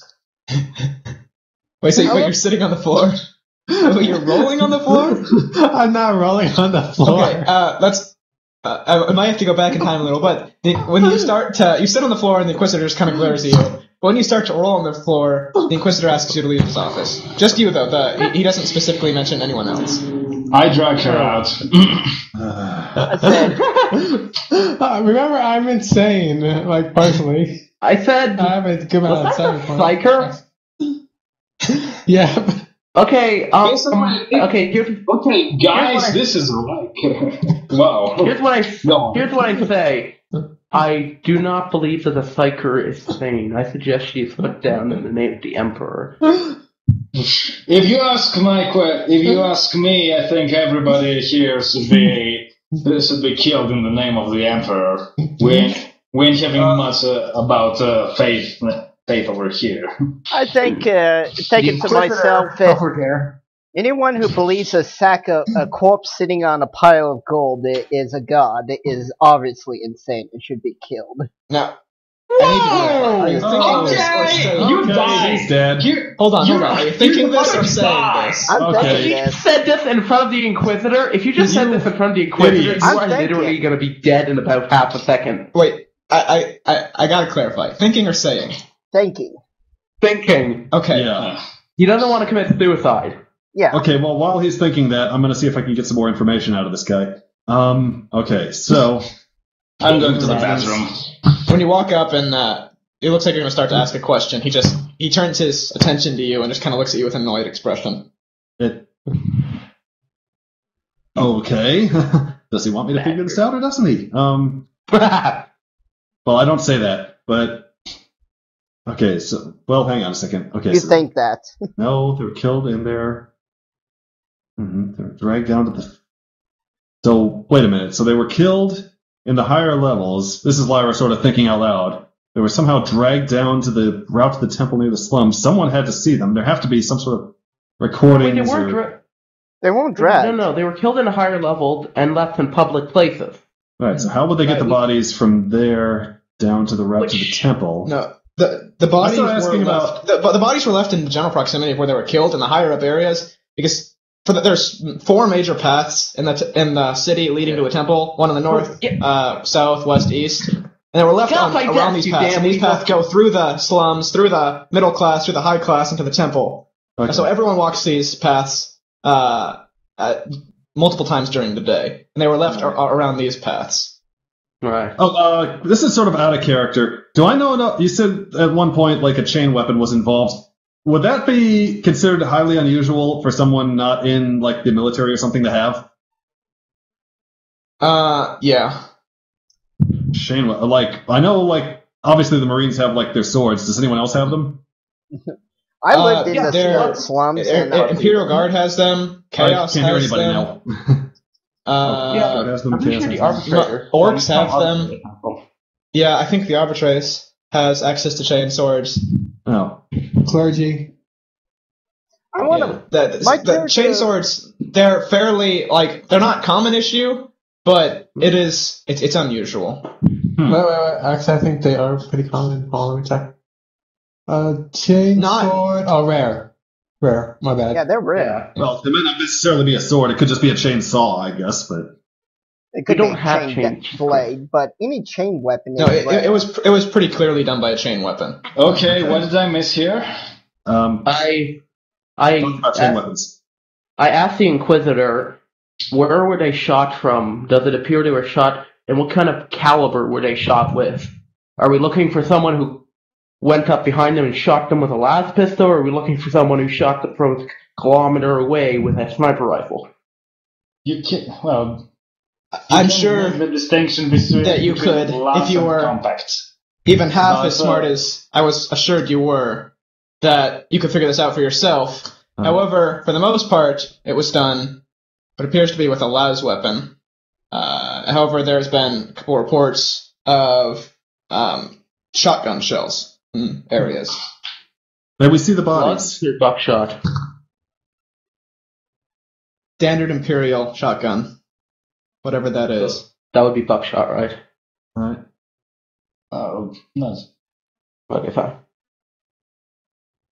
Wait, so you're sitting on the floor? You're rolling on the floor? I'm not rolling on the floor. Okay, let's. I might have to go back in time a little, but when you start to, you sit on the floor and the Inquisitor just kind of glares at you. When you start to roll on the floor, the Inquisitor asks you to leave his office. Just you, though. He doesn't specifically mention anyone else. I drag her out. Remember, I'm insane, like, personally. I said... I'm a good amount of time. Psyker? Yeah. Okay, guys, this is like... wow. Here's what I say. I do not believe that the Psyker is sane. I suggest she is put down in the name of the Emperor. If you ask me, I think everybody here should be killed in the name of the Emperor. We ain't having much about faith over here. I think, taking to myself, anyone who believes a corpse sitting on a pile of gold is a god is obviously insane and should be killed. Now, Are you thinking this or saying You Okay, died. he's dead. Hold on. Are you thinking this or saying this? I'm Okay. thinking If you this. said this in front of the Inquisitor, if you just said this in front of the Inquisitor, idiots. you are I'm thinking. literally going to be dead in about half a second. Wait, I gotta clarify. Thinking or saying? Thinking. Thinking. Okay. Yeah. He doesn't want to commit suicide. Yeah. Okay, well, while he's thinking that, I'm going to see if I can get some more information out of this guy. Okay, so... I'm going to the bathroom. When you walk up and it looks like you're gonna start to ask a question, he turns his attention to you and just kind of looks at you with an annoyed expression. Okay. Does he want me to figure this out or doesn't he? Well, I don't say that, but... Okay, so... Well, hang on a second. Okay, You so... think that. No, they were killed in there. They were dragged down to the... So, wait a minute. So they were killed in the higher levels. This is Lyra sort of thinking out loud. They were somehow dragged down to the route to the temple near the slums. Someone had to see them. There have to be some sort of recordings. Wait, they weren't They won't drag. No, they were killed in a higher level and left in public places. Right, so how would they get the bodies from there down to the route to the temple? No, the bodies I'm were asking left. The bodies were left in the general proximity of where they were killed in the higher up areas because there's 4 major paths in the city leading to a temple. One in the north, south, west, east. And they were left around these paths. And these paths go through the slums, through the middle class, through the high class, into the temple. Okay. So everyone walks these paths multiple times during the day. And they were left around these paths. Right. Oh, this is sort of out of character. Do I know enough? You said at one point like a chain weapon was involved. Would that be considered highly unusual for someone not in like the military or something to have? Yeah. Chain weapon. Like I know, like obviously the Marines have like their swords. Does anyone else have them? I lived in the slums. Imperial Guard has them. Chaos I can't hear has anybody them. now. Has them, I'm pretty Chaos sure the has them. arbitrator. Orcs have them. Yeah, I think the Arbitrace has access to chain swords. Oh. Clergy. I want to. The chain swords, they're fairly they're not common issue, but it's unusual. Wait. Actually, I think they are pretty common. Hold on, let me check. Chain sword. Oh, rare. Rare. My bad. Yeah, they're rare. Well, it might not necessarily be a sword. It could just be a chainsaw, I guess. But It could We be don't a have chain chain blade, but any chain weapon. No, is rare. it was pretty clearly done by a chain weapon. Okay, what did I miss here? talk about chain weapons. I asked the Inquisitor, where were they shot from? Does it appear they were shot, and what kind of caliber were they shot with? Are we looking for someone who went up behind them and shot them with a las pistol, or are we looking for someone who shot them from a kilometer away with a sniper rifle? You can't. Well, I'm sure the distinction between that you could, las if you and were compact. even half But, as smart as I was assured you were, that you could figure this out for yourself. However, for the most part, it was done what appears to be with a las weapon. However, there's been a couple reports of shotgun shells in areas. May we see the bodies? Blood or buckshot? Standard Imperial shotgun. Whatever that is. That would be buckshot, right? Right. Oh, nice. Okay, fine.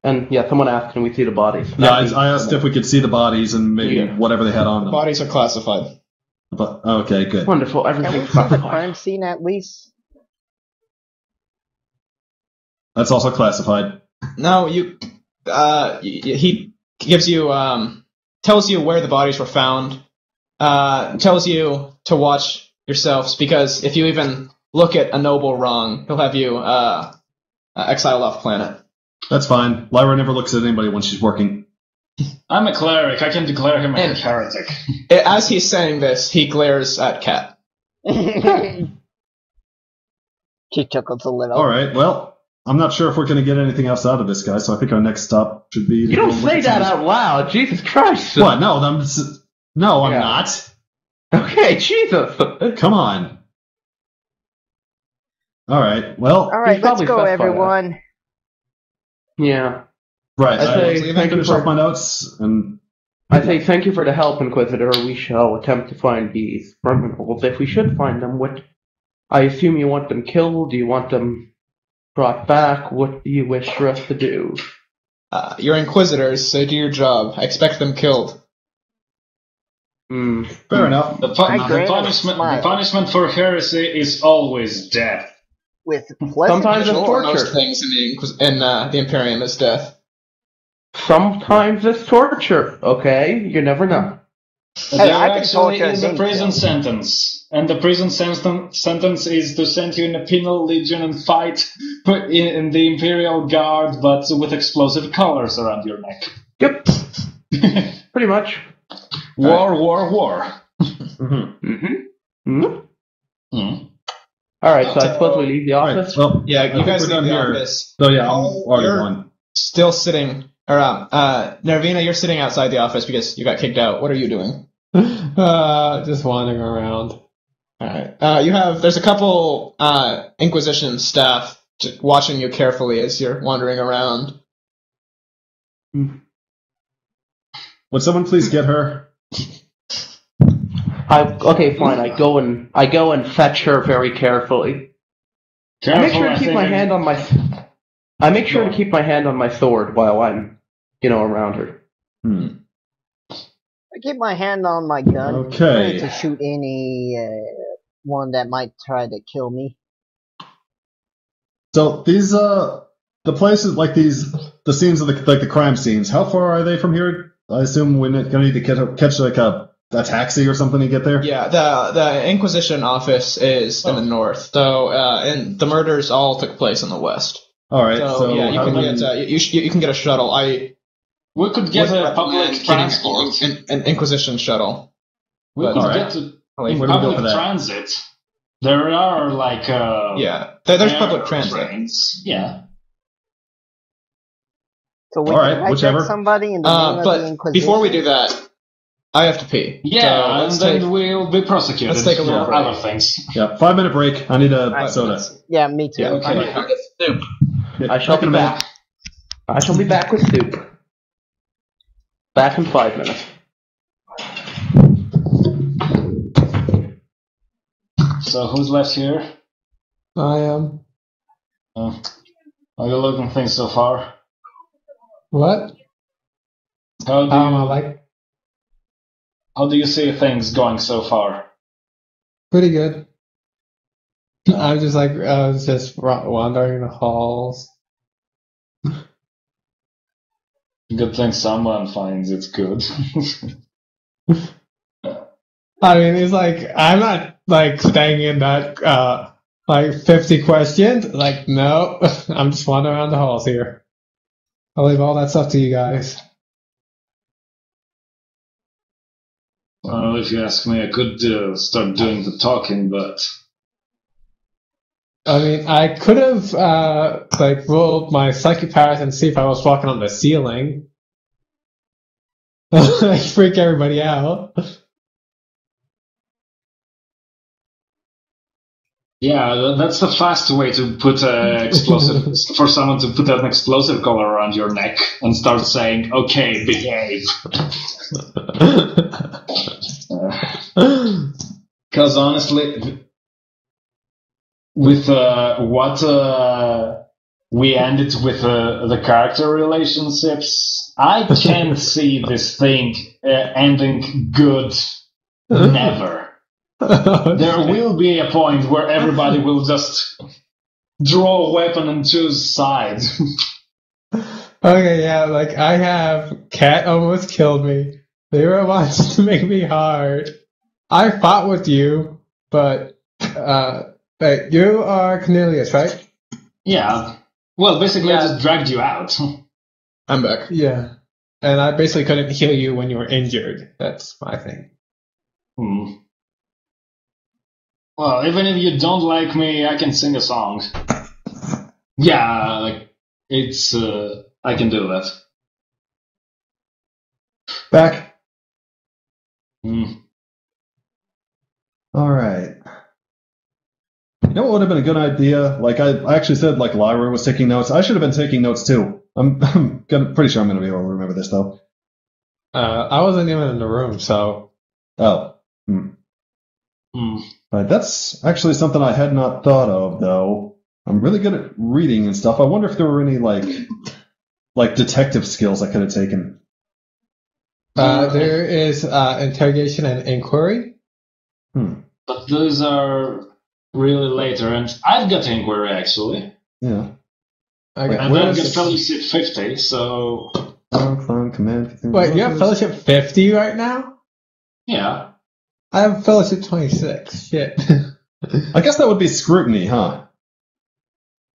And yeah, someone asked, can we see the bodies? Yeah, I asked if we could see the bodies and maybe whatever they had on them. Bodies are classified. But, okay, good. Wonderful, Can we everything's see the classified. crime scene at least? That's also classified. No, he gives you tells you where the bodies were found. Tells you to watch yourselves because if you even look at a noble wrong, he'll have you exiled off planet. That's fine. Lyra never looks at anybody when she's working. I'm a cleric. I can declare him a heretic. As he's saying this, he glares at Kat. She chuckles a little. All right, well, I'm not sure if we're going to get anything else out of this guy, so I think our next stop should be... You don't say that out loud, Jesus Christ! What? No, I'm not. Okay, Jesus! Come on. All right, well... All right, He's let's probably go, specified everyone. Yeah. Right, I say I thank you finish off my notes, and... I say thank you for the help, Inquisitor. We shall attempt to find these criminals. If we should find them, I assume you want them killed? Do you want them brought back. What do you wish for us to do? You're Inquisitors, so do your job. I expect them killed. Fair enough. The punishment for heresy is always death. With sometimes it's torture. Most things in the Imperium is death. Sometimes it's torture. Okay, you never know. They're actually in the prison sentence, and the prison sentence is to send you in a penal legion and fight in the Imperial Guard, but with explosive collars around your neck. Yep, pretty much. War. Alright, so I suppose we leave the office? Right, well, yeah, you guys leave the office. So yeah, I'm already going. Still sitting around. Nervina, you're sitting outside the office because you got kicked out. What are you doing? Just wandering around. Alright. There's a couple Inquisition staff watching you carefully as you're wandering around. Would someone please get her? Okay, fine. I go and fetch her very carefully. I make sure to keep my hand on my. I make sure to keep my hand on my sword while I'm, around her. I keep my hand on my gun, ready to shoot any one that might try to kill me. So these the places like these, the scenes of the crime scenes. How far are they from here? I assume we're gonna need to catch like a taxi or something to get there? Yeah, the Inquisition office is in the north, though, and the murders all took place in the west. All right, so yeah, you can get a shuttle. We could get a public transport, an Inquisition shuttle. We could get public transit. There are there's public transit. Trains. Yeah. So we can hijack somebody in the name of the Inquisition. Before we do that, I have to pee. Yeah, and then we'll be prosecuted. Let's take a little for break. Other things. Yeah, 5-minute break. I need a soda. Yeah, me too. Yeah, okay. I shall be back. I shall be back with soup. Back in 5 minutes. So who's left here? I am. Are you looking things so far? What? How do you see things going so far? Pretty good. I was just wandering the halls. Good thing someone finds it's good. I mean, it's I'm not staying in that 50 questions. No, I'm just wandering around the halls here. I'll leave all that stuff to you guys. Well, if you ask me, I could start doing the talking, but... I mean, I could have, rolled my psychic powers and see if I was walking on the ceiling. Freak everybody out. Yeah, that's the fast way to put explosive for someone to put an explosive collar around your neck and start saying, "Okay, behave." Because honestly, with what we ended with the character relationships, I can't see this thing ending good. Never. There will be a point where everybody will just draw a weapon and choose sides. Okay, yeah, I have Cat almost killed me. They were watching to make me hard. I fought with you, but you are Cornelius, right? Yeah. Well, basically, I just dragged you out. I'm back. Yeah. And I basically couldn't heal you when you were injured. That's my thing. Well, even if you don't like me, I can sing a song. Yeah, it's, I can do that. Back. Alright. You know what would have been a good idea? I actually said, Lyra was taking notes. I should have been taking notes, too. I'm pretty sure I'm going to be able to remember this, though. I wasn't even in the room, so... Oh. Right, that's actually something I had not thought of, though. I'm really good at reading and stuff. I wonder if there were any like detective skills I could have taken. There is interrogation and inquiry. But those are really later, and I've got inquiry actually. Yeah. And I've got fellowship 50, so. Command. Wait, you have fellowship 50 right now? Yeah. I have fellowship 26. Shit. I guess that would be scrutiny, huh?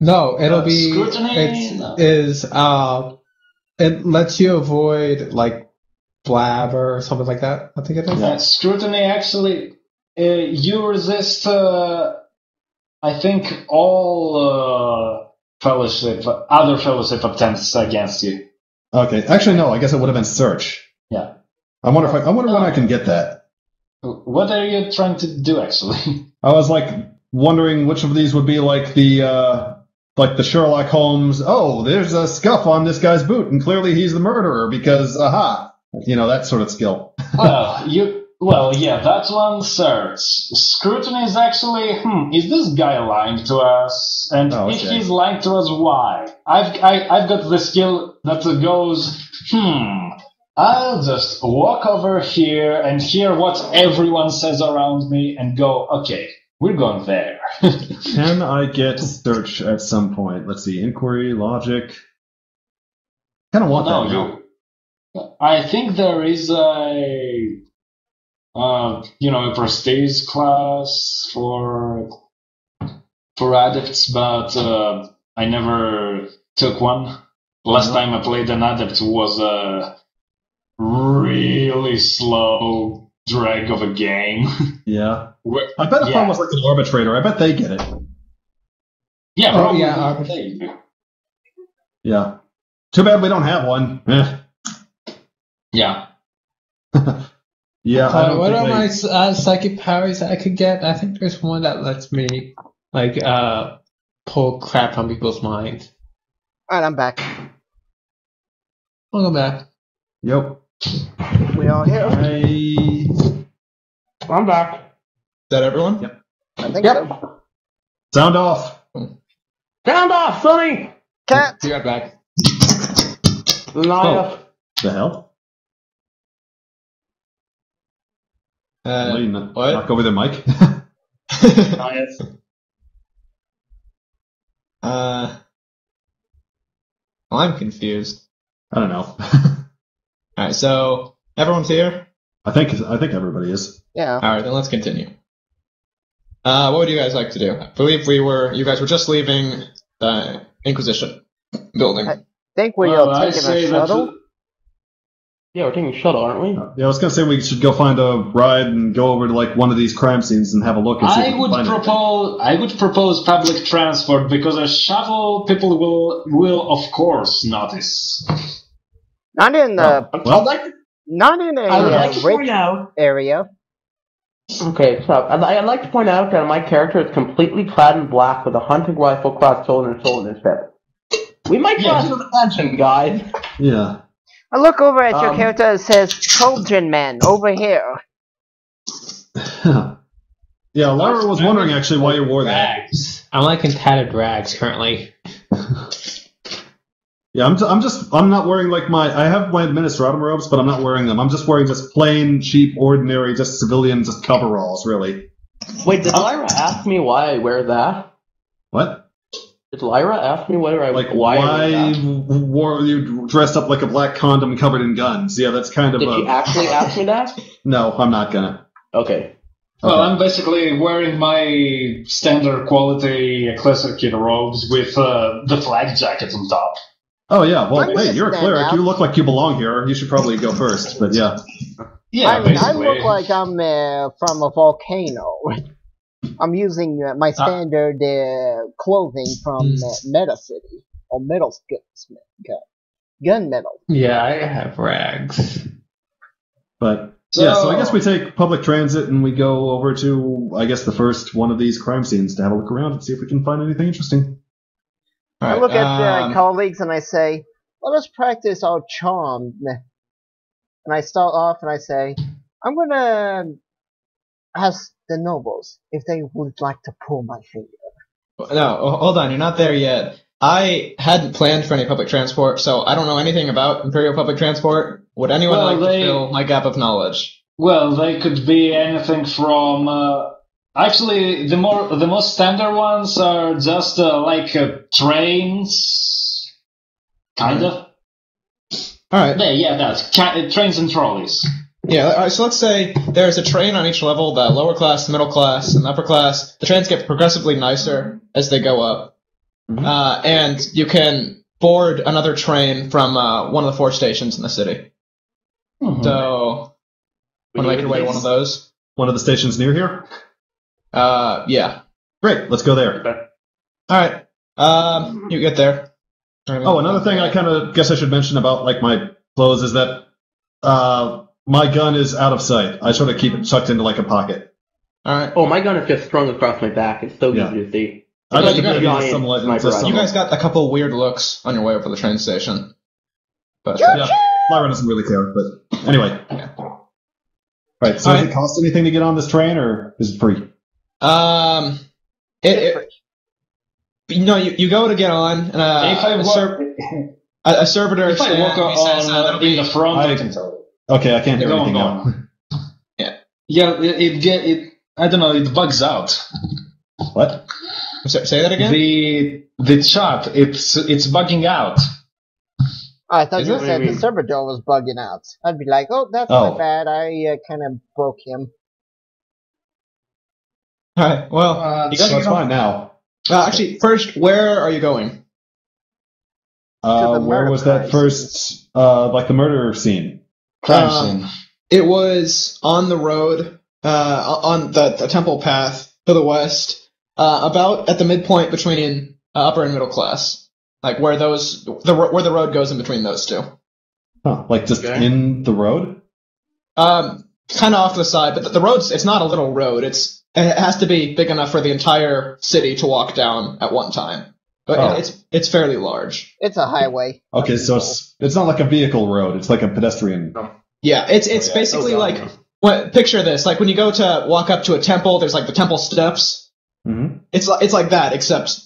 No, it'll be scrutiny. it lets you avoid like blabber or something like that. I think it is. Scrutiny actually, you resist. I think all other fellowship attempts against you. Okay, actually no. I guess it would have been search. Yeah. I wonder when I can get that. What are you trying to do actually? I was like wondering which of these would be like the Sherlock Holmes. Oh, there's a scuff on this guy's boot, and clearly he's the murderer because aha, that sort of skill. Well, yeah, that one search. Scrutiny is actually, is this guy lying to us? And if he's lying to us, why? I've got the skill that goes, I'll just walk over here and hear what everyone says around me and go, okay, we're going there. Can I get search at some point? Let's see, inquiry, logic. Kind of want that now. I think there is a prestige class for adepts, but I never took one. Last time I played an adept was a really slow drag of a game. Yeah. I bet if I was like an arbitrator, I bet they get it. Yeah, probably. Yeah. Too bad we don't have one. Yeah. Yeah. What are my psychic powers that I could get? I think there's one that lets me pull crap from people's minds. Alright, I'm back. Welcome back. Yep. We all here? I'm back. Is that everyone? Yep. I think so. Sound off. Sound off, Sonny! Cat! You got back. Live. The hell? What? Knock over the mic. Nice. I'm confused. I don't know. Alright, so everyone's here? I think everybody is. Yeah. Alright, then let's continue. What would you guys like to do? I believe you guys were just leaving the Inquisition building. I think we're all taking a shuttle. Yeah, we're taking a shuttle, aren't we? Yeah, I was gonna say we should go find a ride and go over to like one of these crime scenes and have a look and see if we can find anything. I would propose public transport because a shuttle people will of course notice. Not in the not in a rich out. area. Okay, so I'd like to point out that my character is completely clad in black with a hunting rifle crossed shoulder to his hip. We might draw some attention, guys. Yeah. I look over at your character and says, Trojan man, over here. Yeah, Lara was wondering actually why you wore that. Rags. I'm like in tattered rags currently. Yeah, I'm not wearing like I have my administratum robes, but I'm not wearing them. I'm just wearing just plain, cheap, ordinary, just civilian, just coveralls, really. Wait, did Lyra ask me why I wear that? What? Did Lyra ask me why why wore you dressed up like a black condom covered in guns? Yeah, that's kind of Did she actually ask me that? No, I'm not gonna. Okay. Well, I'm basically wearing my standard quality classic kid robes with the flag jacket on top. Oh yeah, well, hey, you're a cleric. You look like you belong here. You should probably go first, but yeah. Yeah, I mean, I look like I'm from a volcano. I'm using my standard clothing from Meta City or Metal Gunmetal. Yeah, I have rags. But so I guess we take public transit and we go over to I guess the first one of these crime scenes to have a look around and see if we can find anything interesting. I look at my colleagues and I say, "Let us practice our charm." And I start off and I say, "I'm gonna ask the nobles if they would like to pull my finger." No, hold on, you're not there yet. I hadn't planned for any public transport, so I don't know anything about Imperial public transport. Would anyone like to fill my gap of knowledge? Well, they could be anything from. Actually, the most standard ones are just trains, kind of. All right. Yeah, that's trains and trolleys. Yeah, so let's say there's a train on each level, the lower class, the middle class, and the upper class. The trains get progressively nicer as they go up. Mm-hmm. And you can board another train from one of the 4 stations in the city. Mm-hmm. So, want to make your way to one of those? One of the stations near here? Yeah. Great, let's go there. Okay. Alright, you get there. Oh, another thing I kind of guess I should mention about like my clothes is that my gun is out of sight. I sort of keep it tucked into like a pocket. Alright. Oh, my gun is just strung across my back. It's so easy to see. You guys got a couple weird looks on your way over the train station. But yeah, Lyra doesn't really care, but anyway. Yeah. Right, so does it cost anything to get on this train, or is it free? You go to get on, and a servitor. If I walk on in the front, I can tell you. Okay, I can't hear anything now. Yeah, it I don't know, it bugs out. What? Say that again? The chat, it's bugging out. I thought you said the servitor was bugging out. I'd be like, oh, that's my bad. I kind of broke him. Alright, well, you guys are fine now. Actually, first, where are you going? Where was that first, like the murder scene? Crime scene. It was on the road, on the temple path to the west. About at the midpoint between upper and middle class, like where where the road goes in between those two. Huh, like just in the road? Kind of off to the side, but the road's it's not a little road. It has to be big enough for the entire city to walk down at one time. But it's fairly large. It's a highway. Okay, so it's not like a vehicle road. It's like a pedestrian. Yeah, it's basically like picture this. Like when you go to walk up to a temple, there's like the temple steps. Mm-hmm. It's like that, except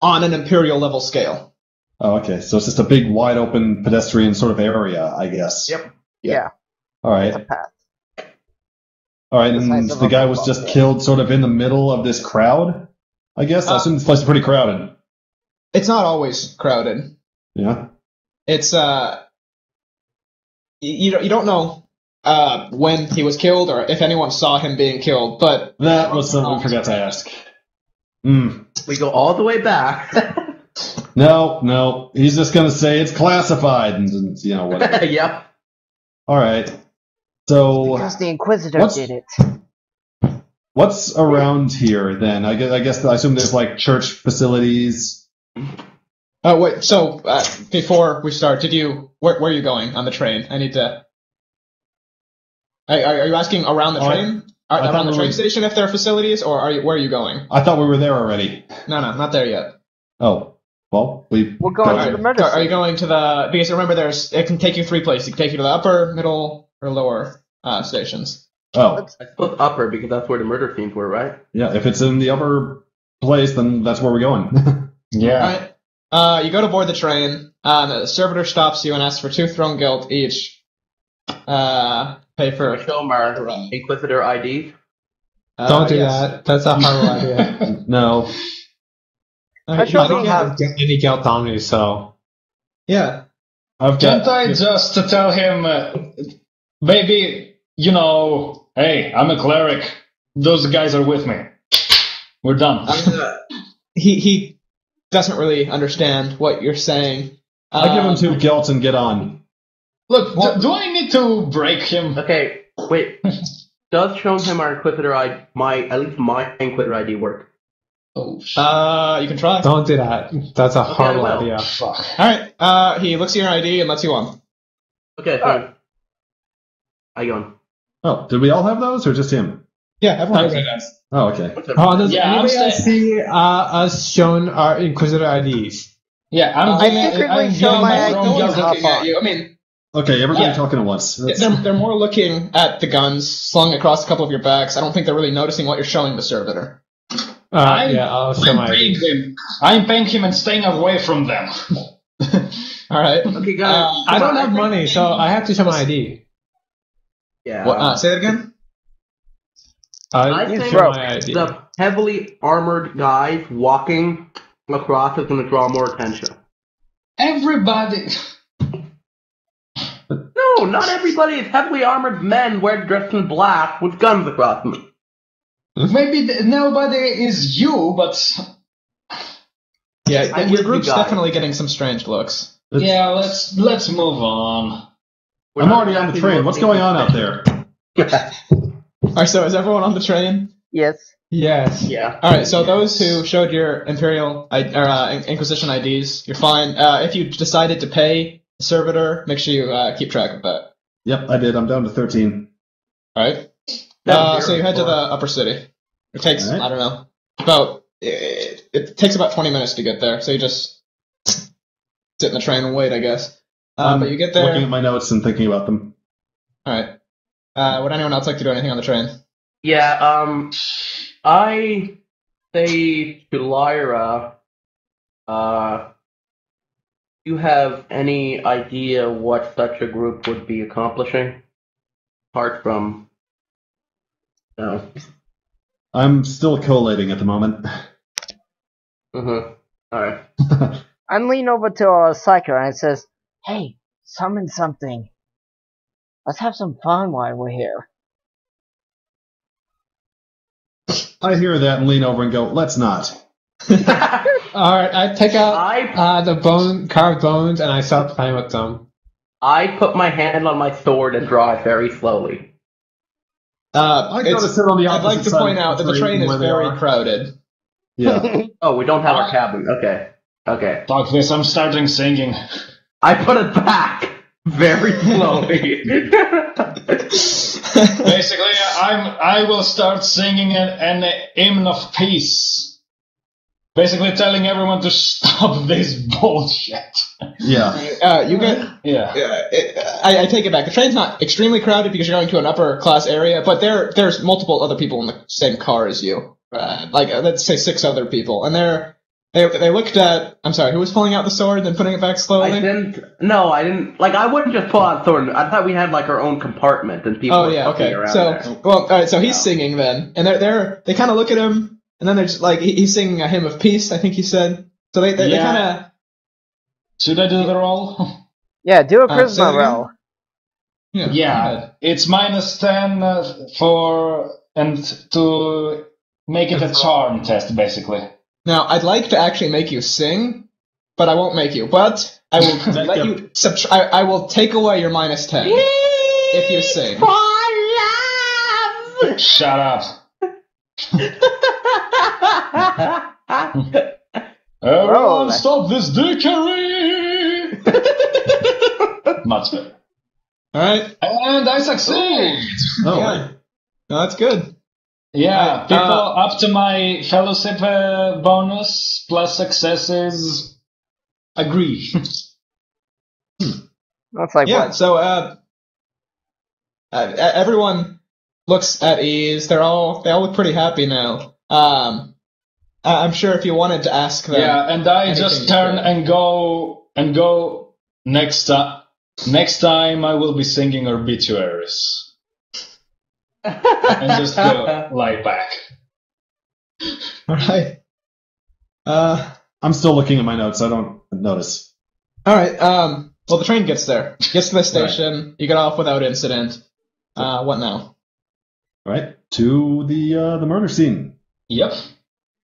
on an imperial level scale. Oh, okay. So it's just a big, wide open pedestrian sort of area, I guess. Yep. Yeah. All right. It's a path. All right, and the guy was just killed sort of in the middle of this crowd, I guess? I assume this place is pretty crowded. It's not always crowded. Yeah? It's, you don't know when he was killed or if anyone saw him being killed, but... That was something we forgot to ask. We go all the way back. No. He's just going to say it's classified and whatever. Yep. All right. So... Because the Inquisitor did it. What's around here, then? I guess I assume there's, like, church facilities. Oh, wait, so, before we start, where are you going on the train? I need to... Are you asking around the train? Around the train station if there are facilities, or where are you going? I thought we were there already. No, not there yet. Oh. Well, we're going to the murder scene. Are you going to the... Because remember, it can take you 3 places. It can take you to the upper, middle, or lower stations. Oh. I suppose upper, because that's where the murder scenes were, right? Yeah, if it's in the upper place, then that's where we're going. Yeah. All right. You go to board the train. The servitor stops you and asks for 2 throne gilt each. Pay for... Show them our Inquisitor IDs. Don't do that. That's a horrible idea. No. I don't have any guilt on me, so... Yeah. Can't I just tell him, maybe, hey, I'm a cleric. Those guys are with me. We're done. He doesn't really understand what you're saying. I give him 2 guilt and get on. Look, do I need to break him? Okay, wait. Does showing him our Inquisitor ID, at least my Inquisitor ID work? Oh, shit. You can try. Don't do that. That's a horrible idea. Fuck. Alright, he looks at your ID and lets you on. Okay, fine. I go on. Oh, did we all have those, or just him? Yeah, everyone has. Oh, okay. Does anybody else see us showing our Inquisitor IDs? Yeah, I secretly show my ID. I mean... Okay, everybody talking at once. They're more looking at the guns slung across a couple of your backs. I don't think they're really noticing what you're showing the servitor. I'll show my paying ID. him. I'm paying him and staying away from them. All right. Okay, guys. I don't have money, so I have to show my ID. Yeah. What, say that again? I I think show my ID. the heavily armored guys walking across is going to draw more attention. Everybody. No, not everybody is heavily armored men dressed in black with guns across them. Maybe nobody is you, but Yeah, I'm your with you group's guys. definitely getting some strange looks. yeah. Let's move on. I'm already on the train. What's going on out there? All right, so is everyone on the train? Yes. Yes. Yeah. All right, so those who showed your Imperial Inquisition IDs, you're fine. If you decided to pay the servitor, make sure you keep track of that. Yep, I did. I'm down to 13. All right. So you head to the upper city. It takes All right. I don't know about it takes about 20 minutes to get there. So you just sit in the train and wait, I guess. But you get there. Looking at my notes and thinking about them. All right. Would anyone else like to do anything on the train? Yeah, I say to Lyra, you have any idea what such a group would be accomplishing? Apart from, no. I'm still collating at the moment. Alright. I lean over to Psycho and says, "Hey, summon something. Let's have some fun while we're here." I hear that and lean over and go, let's not. Alright, I take out the carved bones and I start playing with them. I put my hand on my sword and draw it very slowly. I gotta sit on the I'd like opposite to side point of out that the train is where they very are. crowded. Yeah. Oh, we don't have our cabin. Okay. Talk this. I'm starting singing. I put it back very slowly. Basically, I will start singing an hymn of peace. Basically, telling everyone to stop this bullshit. Yeah. You get. Yeah. I take it back. The train's not extremely crowded because you're going to an upper class area, but there's multiple other people in the same car as you. Let's say 6 other people, and they looked at. I'm sorry, who was pulling out the sword and then putting it back slowly? I didn't. Like, I wouldn't just pull out sword. I thought we had, like, our own compartment and people were fucking around there. Well, alright, so he's singing then, and they kind of look at him, and then they're just like, he's singing a hymn of peace, I think he said. So they kind of. Should I do the roll? Yeah, do a say charisma it roll. again? Yeah, it's -10 to make it a charm test, basically. Now, I'd like to actually make you sing, but I won't make you. But I will let you. I will take away your -10 if you sing. Shut up. Everyone, stop this dickery! Much better. All right. And I succeed. Oh, Yeah. No, that's good. Yeah, people up to my fellowship bonus plus successes agree. That's like Yeah. what? So everyone looks at ease. They all look pretty happy now. I'm sure if you wanted to ask them. Yeah, and I just turn and go next time. Next time I will be singing obituaries. And just go lie back. All right. I'm still looking at my notes. I don't notice. All right. Well, the train gets there. Gets to the station. You get off without incident. What now? All right. To the murder scene. Yep.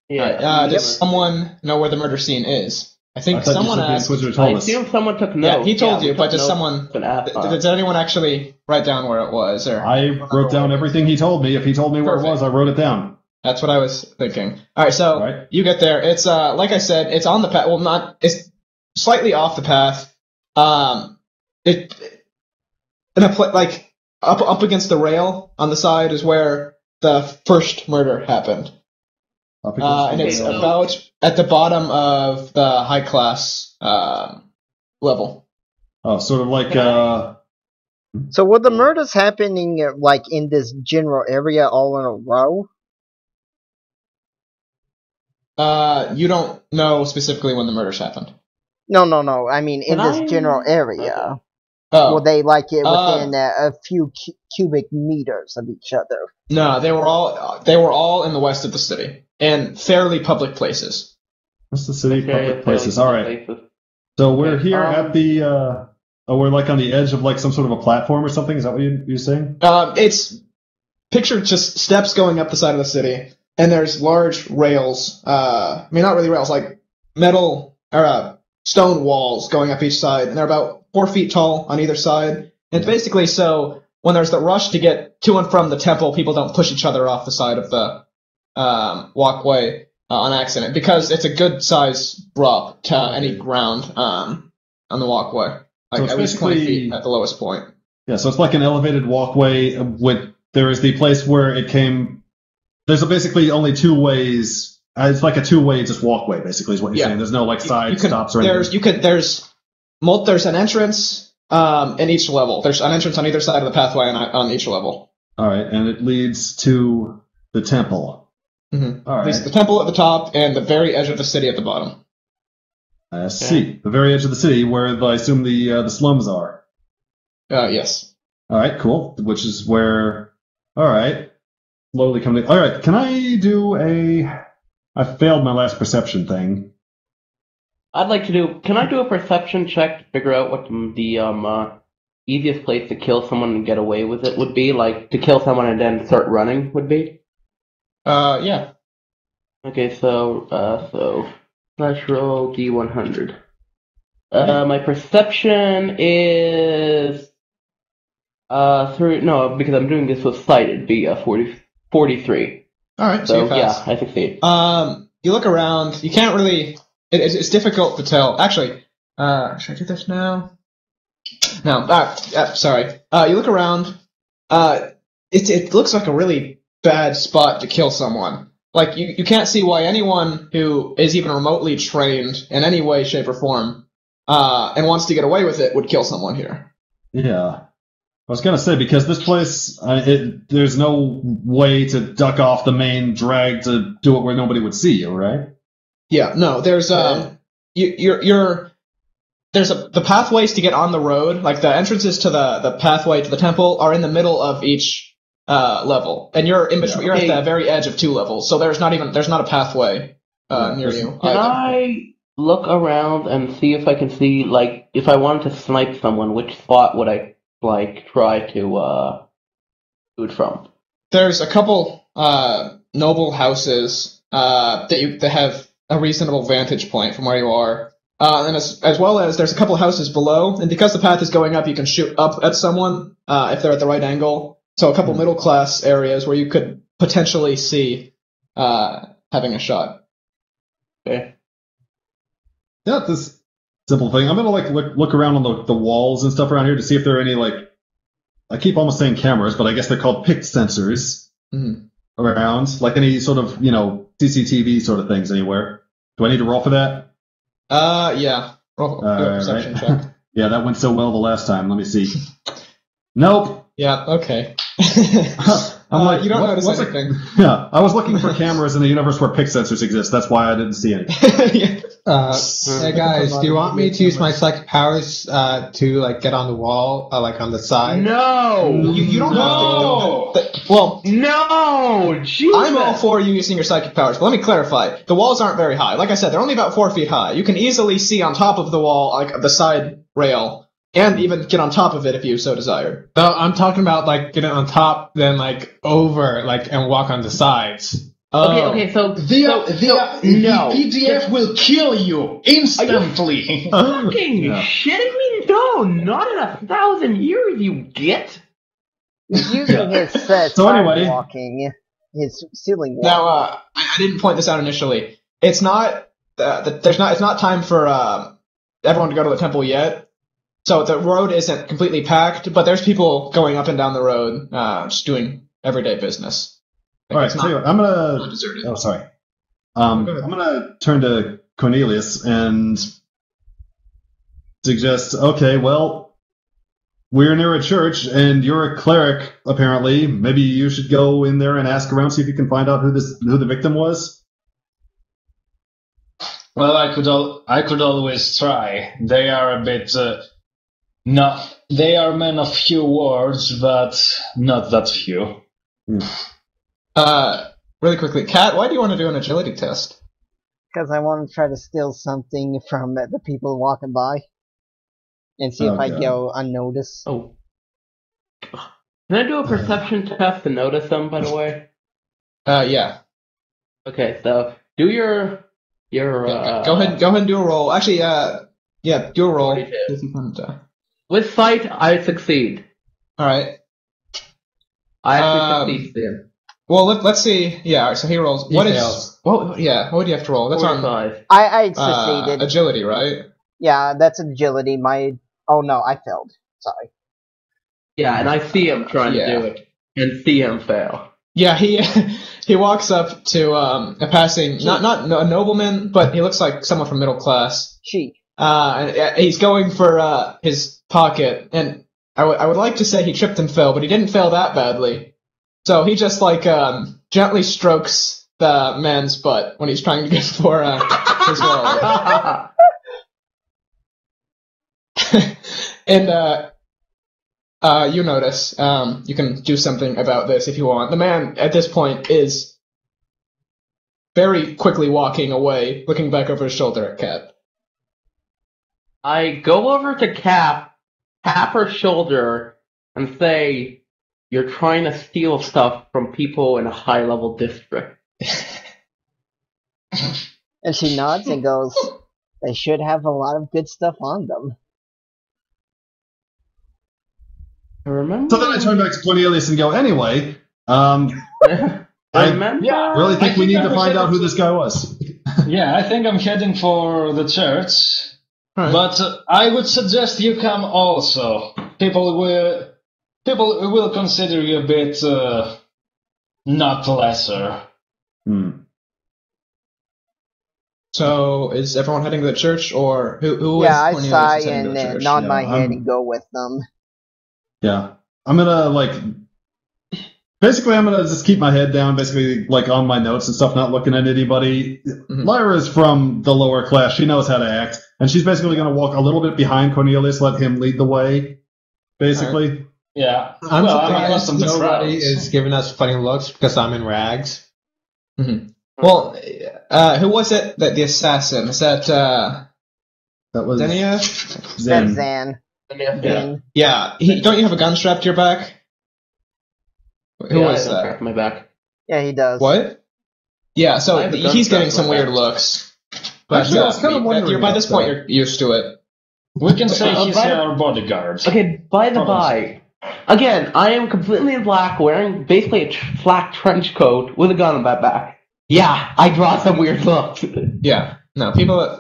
Yeah. Does someone know where the murder scene is? I think I thought someone you said the asked. Inquisitor I told us. assume someone took notes. Yeah, he told we you, but took does notes someone? and asked us. Did anyone actually write down where it was? Or I wrote down everything he told me. If he told me where it was, I wrote it down. that's what I was thinking. All right, so All right. you get there. It's like I said, it's on the path. Well, not. It's slightly off the path. It in a like up against the rail on the side is where the first murder happened. And it's about at the bottom of the high class level. Oh, sort of like So were the murders happening like in this general area all in a row? You don't know specifically when the murders happened. No. I mean, in this general area. Oh. Were they like within a few cubic meters of each other? No, they were all in the west of the city and fairly public places. What's the city? Public places. All right. So we're here at the. We're like on the edge of like some sort of a platform or something. Is that what you're saying? It's picture just steps going up the side of the city, and there's large rails. I mean, not really rails, like metal or stone walls going up each side, and they're about 4 feet tall on either side. And it's basically so when there's the rush to get to and from the temple, people don't push each other off the side of the walkway on accident, because it's a good size drop to any ground on the walkway, like at least 20 feet at the lowest point. Yeah, so it's like an elevated walkway. There is the place where it came. There's basically only two ways. It's like a two-way just walkway, basically, is what you're saying. There's no like side stops or anything. There's an entrance in each level. There's an entrance on either side of the pathway on each level. All right, and it leads to the temple. Mm-hmm. All right. Leads to the temple at the top and the very edge of the city at the bottom. I see. The very edge of the city where I assume the slums are. Yes. All right, cool. Which is where. All right. Slowly coming. All right. Can I do a? I failed my last perception thing. I'd like to do. Can I do a perception check to figure out what the easiest place to kill someone and get away with it would be? Like to kill someone and then start running would be. Yeah. Okay, so let's roll D100. My perception is because I'm doing this with sight, it'd be 43. All right, so you pass. Yeah, I succeed. You look around. You can't really. It's difficult to tell. Actually, should I do this now? No. Sorry. You look around. It looks like a really bad spot to kill someone. Like you can't see why anyone who is even remotely trained in any way, shape, or form, and wants to get away with it would kill someone here. Yeah. I was going to say, because this place, there's no way to duck off the main drag to do it where nobody would see you, right? Yeah, no, there's the pathways to get on the road, like the entrances to the pathway to the temple are in the middle of each level, and you're in between. You're at the very edge of 2 levels, so there's not a pathway near you. Can I look around and see if I can see, like, if I wanted to snipe someone, which spot would I try to shoot from? There's a couple noble houses that have a reasonable vantage point from where you are, and as well as there's a couple houses below. And because the path is going up, you can shoot up at someone if they're at the right angle. So a couple middle class areas where you could potentially see having a shot. Okay. Yeah, this simple thing. I'm gonna look around on the walls and stuff around here to see if there are any I keep almost saying cameras, but I guess they're called PIC sensors around, like any sort of CCTV sort of things anywhere. Do I need to roll for that? Yeah. Roll do a perception check. Yeah, that went so well the last time. Let me see. Nope. Yeah. Okay. I'm like, you don't notice anything. Yeah, I was looking for cameras in the universe where PIC sensors exist. That's why I didn't see any. Hey guys, do you want me to use my psychic powers to get on the wall, on the side? No, you don't have to. Well, no, Jesus. I'm all for you using your psychic powers, but let me clarify. The walls aren't very high. Like I said, they're only about 4 feet high. You can easily see on top of the wall, like the side rail. And even get on top of it if you so desired. No, I'm talking about getting on top, then over, and walk on the sides. Okay, so the PDF will kill you instantly. Are you fucking shitting me? No, not in 1,000 years, you get. He's using his walking, his ceiling walking. Now, I didn't point this out initially. It's not it's not time for everyone to go to the temple yet. So the road isn't completely packed, but there's people going up and down the road, just doing everyday business. All right, tell you what, I'm gonna. Oh, sorry. I'm gonna turn to Cornelius and suggest. Okay, well, we're near a church, and you're a cleric, apparently. Maybe you should go in there and ask around, see if you can find out who the victim was. Well, I could always try. They are a bit they are men of few words, but not that few. Really quickly, Kat, why do you want to do an agility test? Because I want to try to steal something from the people walking by. And see if I go unnoticed. Oh. Can I do a perception test to notice them, by the way? Yeah. Okay, so do your go ahead and do a roll. Actually, do a roll. 42. With sight, I succeed. Alright. I actually succeed then. Well, let's see. Yeah, alright, so he rolls. What would you have to roll? That's 45. I succeeded. Agility, right? Yeah, that's agility. Oh no, I failed. Sorry. Yeah, and I see him trying to do it, and see him fail. Yeah, he walks up to a passing, not a nobleman, but he looks like someone from middle class. And he's going for his pocket, and I would like to say he tripped and fell, but he didn't fail that badly. So he just gently strokes the man's butt when he's trying to get for his wallet. And you notice, you can do something about this if you want. The man at this point is very quickly walking away, looking back over his shoulder at Kat. I go over to Cap, tap her shoulder, and say, "You're trying to steal stuff from people in a high-level district." And she nods and goes, "They should have a lot of good stuff on them." Remember? So then I turn back to Cornelius and go, anyway, I really think we need to find out who this guy was. Yeah, I think I'm heading for the church. Right. But I would suggest you come also. People will consider you a bit not lesser. So is everyone heading to the church, or who is I Cornelius sigh is heading to the and church? nod my head and go with them. Yeah, I'm gonna basically I'm gonna just keep my head down, basically on my notes and stuff, not looking at anybody. Mm-hmm. Lyra's from the lower class; she knows how to act, and she's basically gonna walk a little bit behind Cornelius, let him lead the way. Basically, right. Yeah. I'm surprised nobody is giving us funny looks because I'm in rags. Mm-hmm. Well, who was it that the assassin? Is that was Zenia? That's Zan. Yeah. Don't you have a gun strapped to your back? Who was that? My back. Yeah, he does. What? Yeah, so he's getting some weird looks. But I was kind of wondering by this point, you're used to it. We can say he's our bodyguard. Okay, by the by, again, I am completely in black, wearing basically a black trench coat with a gun on my back. Yeah, I draw some weird looks. Yeah, no, people are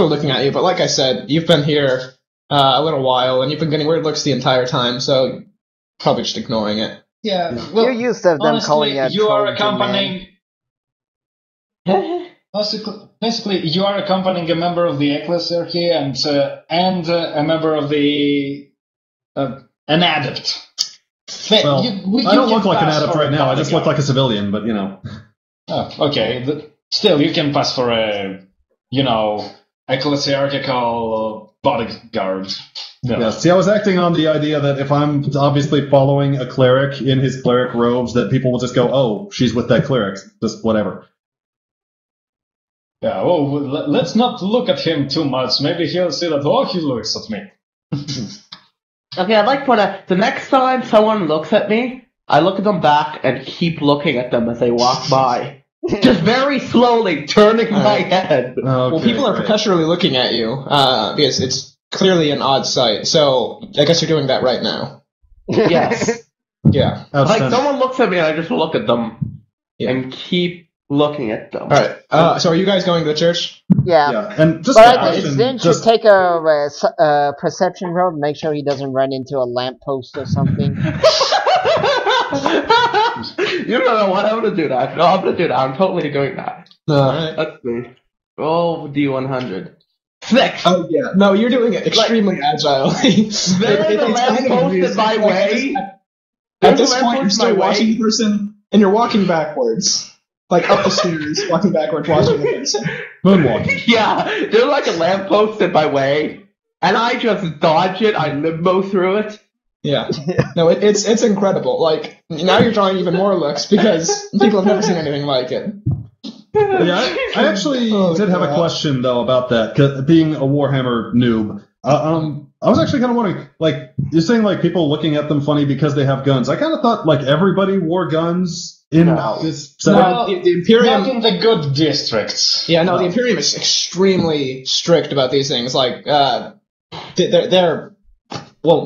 looking at you, but like I said, you've been here a little while, and you've been getting weird looks the entire time, so probably just ignoring it. Yeah, well, you're used to them calling you are accompanying. Basically, you are accompanying a member of the ecclesiarchy and a member of the an adept. Well, I don't look like an adept right now. I just look like a civilian, but Oh, okay. Still, you can pass for a ecclesiarchical bodyguard. No. Yeah, see, I was acting on the idea that if I'm obviously following a cleric in his cleric robes, that people will just go, "Oh, she's with that cleric," just whatever. Yeah, well, let's not look at him too much. Maybe he'll see that, he looks at me. Okay, I'd like to point out, the next time someone looks at me, I look at them back and keep looking at them as they walk by. Just very slowly turning my head. Okay, well, people are perpetually looking at you, because it's clearly an odd sight, so I guess you're doing that right now. Yes. Yeah. Like, someone looks at me and I just look at them and keep looking at them. Alright, so are you guys going to the church? Yeah. And just didn't you take a perception roll to make sure he doesn't run into a lamppost or something? You don't know what, I'm gonna do that. No, I'm gonna do that. I'm totally doing that. Alright. Let's see. Roll D100. 6! Oh, yeah. No, you're doing it extremely agile. There's a lamppost in my way. At this point, you're still watching the person, and you're walking backwards. like up the stairs, walking backwards, watching the things. Moonwalking. Yeah, there's like a lamppost in my way, and I just dodge it. I limbo through it. Yeah. No, it's incredible. Like, now you're drawing even more looks because people have never seen anything like it. Yeah, I actually did have a question though about that, 'cause being a Warhammer noob. I was actually kind of wondering, like, you're saying like people looking at them funny because they have guns. I kind of thought like everybody wore guns in this setup. Well, The Imperium, not in the good districts. yeah, no, the Imperium is extremely strict about these things. Like, they're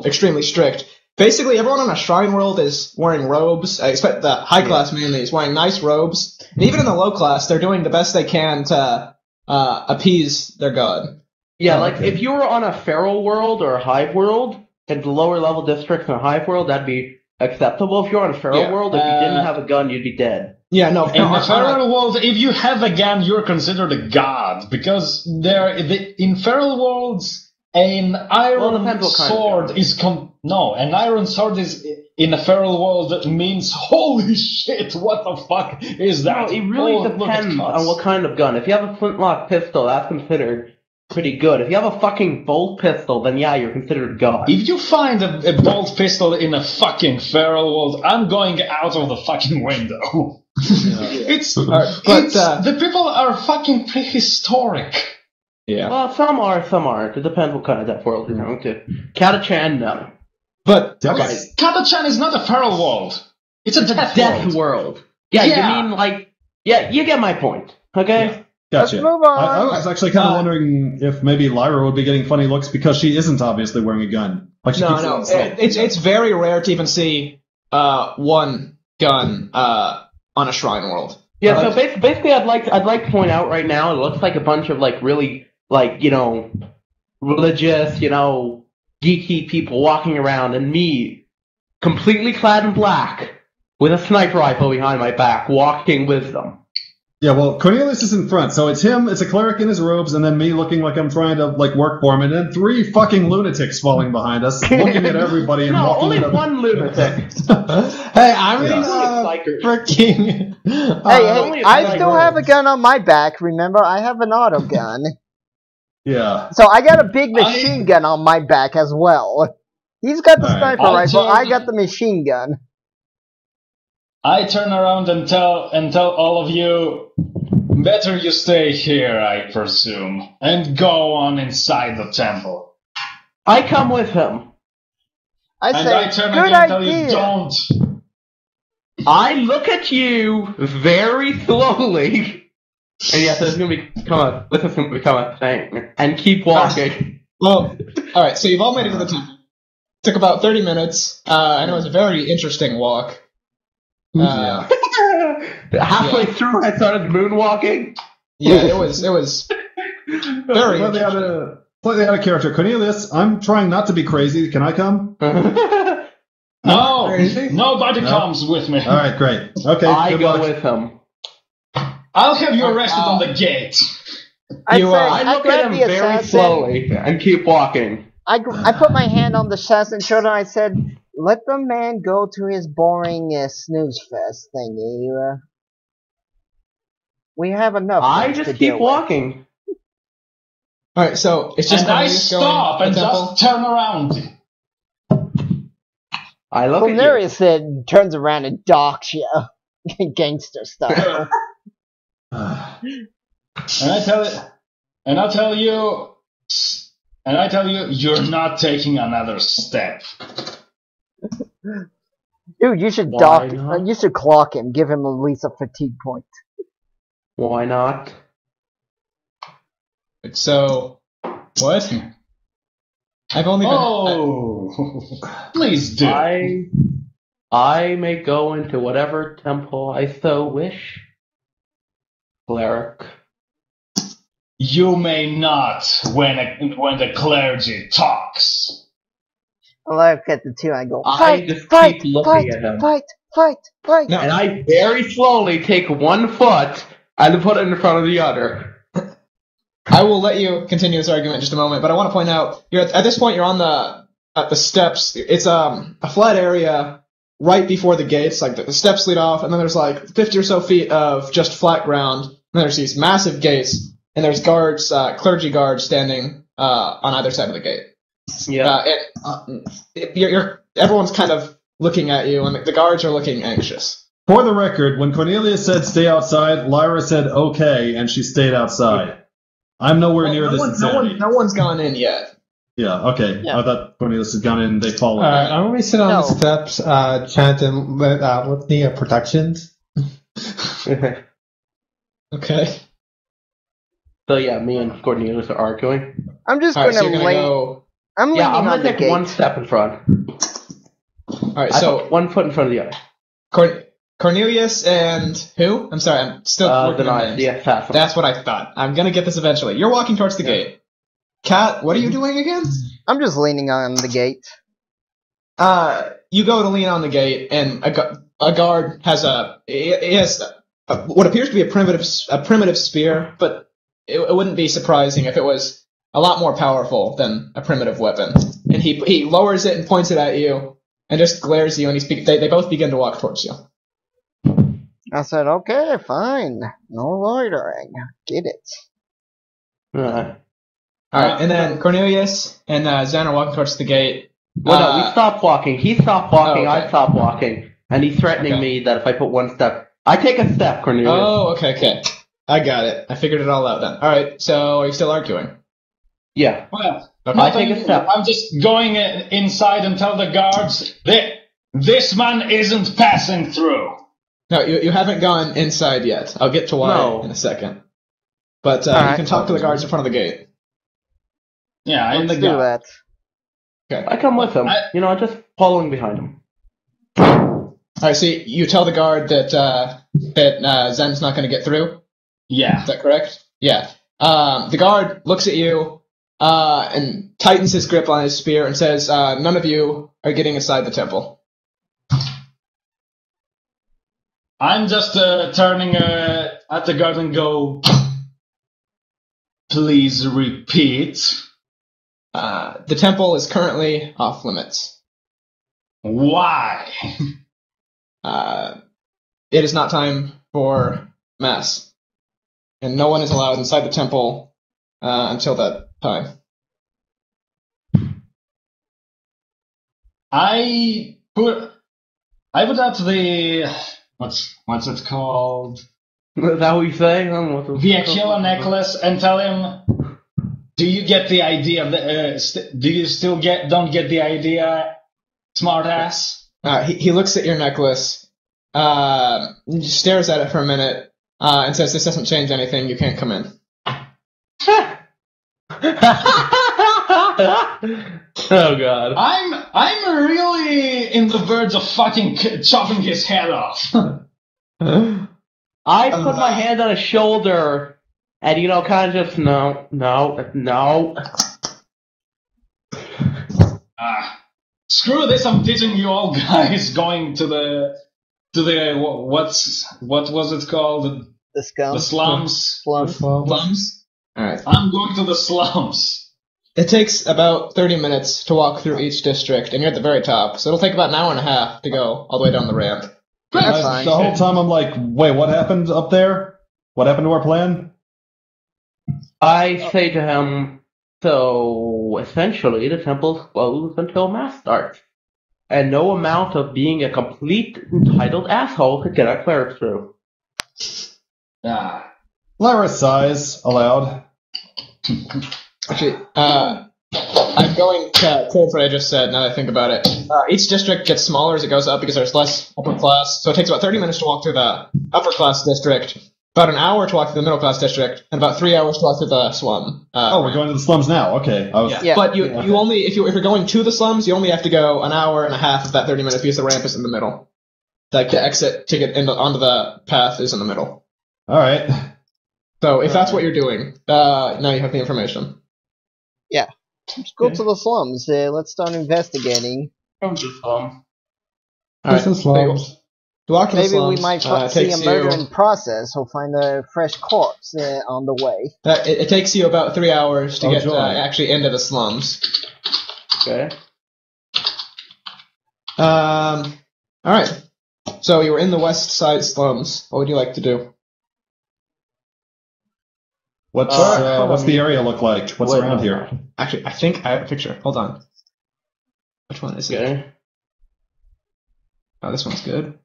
extremely strict. Basically, everyone on a Shrine World is wearing robes. I expect the high class mainly is wearing nice robes, and even in the low class, they're doing the best they can to appease their god. Yeah, like if you were on a feral world or a hive world, in the lower level districts in a hive world, that'd be acceptable. If you're on a feral world, if you didn't have a gun, you'd be dead. Yeah, no. In the feral world, if you have a gun, you're considered a god because in feral worlds, an iron sword is an iron sword is in a feral world that means holy shit, what the fuck is that? No, it really depends on what kind of gun. If you have a flintlock pistol, that's considered pretty good. If you have a fucking bolt pistol, then yeah, you're considered god. If you find a bolt pistol in a fucking feral world, I'm going out of the fucking window. The people are fucking prehistoric. Yeah. Well, some are, some aren't. It depends what kind of death world you're going to. Katachan, no. But Katachan is not a feral world. It's a death world. Yeah, you mean like... Yeah, you get my point. Okay? Yeah. Gotcha. Let's move on. I was actually kind of wondering if maybe Lyra would be getting funny looks because she isn't obviously wearing a gun. Like she keeps it it's very rare to even see one gun on a Shrine World. Yeah, so basically I'd like to point out right now, it looks like a bunch of like really, like, you know, religious, you know, geeky people walking around, and me, completely clad in black, with a sniper rifle behind my back, walking with them. Yeah, well, Cornelius is in front, so it's him, it's a cleric in his robes, and then me looking like I'm trying to, like, work for him, and then 3 fucking lunatics falling behind us, looking at everybody and no, walking only at one lunatic. Hey, I'm freaking... Hey, I still have a gun on my back, remember? I have an auto gun. Yeah. So I got a big machine gun on my back as well. He's got the sniper rifle, I got the machine gun. I turn around and tell all of you, better you stay here, I presume, and go on inside the temple. I come with him. I and say, I turn good again and tell idea. you, don't. I look at you very slowly, and yes, this is going to become a thing, and keep walking. Well, alright, so you've all made it to the temple. Took about 30 minutes, and it was a very interesting walk. Halfway through, I started moonwalking. Yeah, it was very Slightly out of character. Cornelius, I'm trying not to be crazy. Can I come? No, nobody comes with me. All right, great. Okay, I go luck. with him. I'll have you arrested on the gate. I look at him very slowly and keep walking. I put my hand on the assassin's shoulder and I said, let the man go to his boring snooze fest thingy. We have enough. I just keep walking. Alright, so it's just and I stop and just turn around. I look Cornelius turns around and docks you. Gangster style. And I tell you, you're not taking another step. Dude, you should you should clock him. Give him at least a fatigue point. Why not? So, what? I've only been... please do. I may go into whatever temple I so wish. Cleric. You may not when the clergy talks. I look at the two and I go, I just keep looking at him. Fight! No. And I very slowly take one foot and put it in front of the other. I will let you continue this argument in just a moment, but I want to point out, at this point you're on the steps. It's a flat area right before the gates, like the steps lead off, and then there's like 50 or so feet of just flat ground, and there's these massive gates, and there's guards, clergy guards standing on either side of the gate. Yeah. Everyone's kind of looking at you, and the guards are looking anxious. For the record, when Cornelia said stay outside, Lyra said okay, and she stayed outside. I'm nowhere near this insanity. No one's gone in yet. Yeah, okay. Yeah. I thought Cornelius had gone in and they followed. Alright, I'm gonna be sitting on the steps, chanting with the protections. Okay. So yeah, me and Cornelius are arguing. I'm just Alright, going so to you're gonna lay. go. I'm leaning Yeah, I'm on gonna the take gate. one step in front. Alright, I so put 1 foot in front of the other. Cornelius and who? I'm sorry, I'm still working on names. The assassin. That's what I thought. I'm gonna get this eventually. You're walking towards the gate. Kat, what are you doing again? I'm just leaning on the gate. You go to lean on the gate, and a guard has what appears to be a primitive spear, but it wouldn't be surprising if it was a lot more powerful than a primitive weapon. And he lowers it and points it at you, and just glares at you, and they both begin to walk towards you. I said, okay, fine. No loitering. Get it. Alright. Alright, and then Cornelius and Zen are walking towards the gate. Well, no, we stopped walking. He stopped walking, Oh, okay. I stopped walking. And he's threatening me that if I put 1 step... I take a step, Cornelius. Oh, okay. I got it. I figured it all out then. Alright, so are you still arguing? Yeah. Well, Okay. I take a step. I'm just going inside and tell the guards that this man isn't passing through. No, you haven't gone inside yet. I'll get to why in a second. But you Alright. can talk to the guards in front of the gate. Yeah, in Let's the do guard. that. Okay. I come with him. Just following behind him. Alright, so you tell the guard that Zen's not going to get through? Yeah. Is that correct? Yeah. The guard looks at you and tightens his grip on his spear and says, none of you are getting inside the temple. I'm just turning at the guard and go, please repeat. The temple is currently off limits. Why? It is not time for mass. And no one is allowed inside the temple until that time. I put out the what's it called? Is that what you say? The Aquila necklace and tell him, do you get the idea? Do you still don't get the idea, smartass? He looks at your necklace, stares at it for a minute, and says, "This doesn't change anything. You can't come in." Oh god. I'm really in the verge of fucking chopping his head off. I put my hand on his shoulder, and kind of just no. Screw this! I'm teaching you all guys going to the what was it called? The scum. The slums. Slums. Slums? Alright. I'm going to the slums. It takes about 30 minutes to walk through each district, and you're at the very top, so it'll take about an hour and a half to go all the way down the ramp. That's fine. The whole time I'm like, wait, what happened up there? What happened to our plan? I say to him, so essentially the temple's closed until mass starts. And no amount of being a complete entitled asshole could get our clerics through. Lyra sighs aloud. Actually, I'm going to quote what I just said, now that I think about it. Each district gets smaller as it goes up because there's less upper class, so it takes about 30 minutes to walk through the upper class district, about an hour to walk through the middle class district, and about 3 hours to walk through the slum. We're going to the slums now. Okay. Yeah. But you only, if you're going to the slums, you only have to go an hour and a half of that 30 minutes because the ramp is in the middle. Like the exit to get onto the path is in the middle. All right. So if that's what you're doing, now you have the information. Yeah. Let's go to the slums. Let's start investigating. From the slum. Alright, This is slums. walk to the Maybe slums. we might see takes a murder you- in process or find a fresh corpse on the way. It takes you about 3 hours to Oh, get joy. actually into the slums. Okay. But All right. So you were in the West Side slums. What would you like to do? What's the area look like? What's around here? Actually, I think I have a picture. Hold on. Which one is it? Oh, this one's good.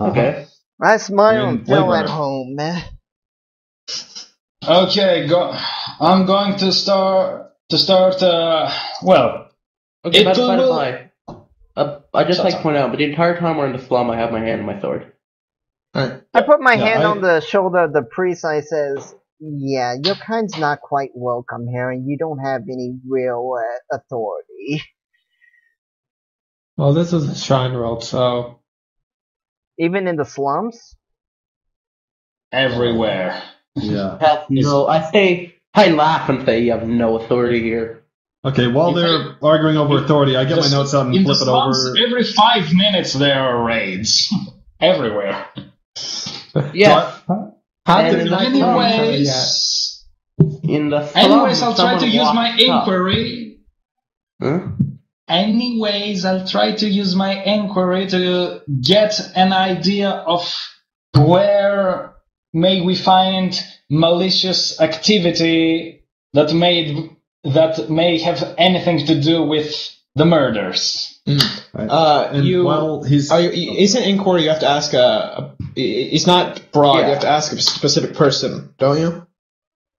Okay. That's my own bill at home, man. Okay, I'm going to start. Well, okay. By the way, I just like to point out, but the entire time we're in the slum, I have my hand on my sword. Alright. I put my hand on the shoulder of the priest. I says, "Yeah, your kind's not quite welcome here, and you don't have any real authority." Well, this is a shrine world, so even in the slums, everywhere. Yeah. No, I laugh and say you have no authority here. Okay, while they're arguing over authority, I get my notes out and flip it over. Every 5 minutes there are raids. Everywhere. Yes. Anyways, I'll try to use my inquiry. Anyways, I'll try to use my inquiry to get an idea of where may we find malicious activity that may have anything to do with the murders. Right. It's an inquiry. You have to ask it's not broad. You have to ask a specific person, don't you?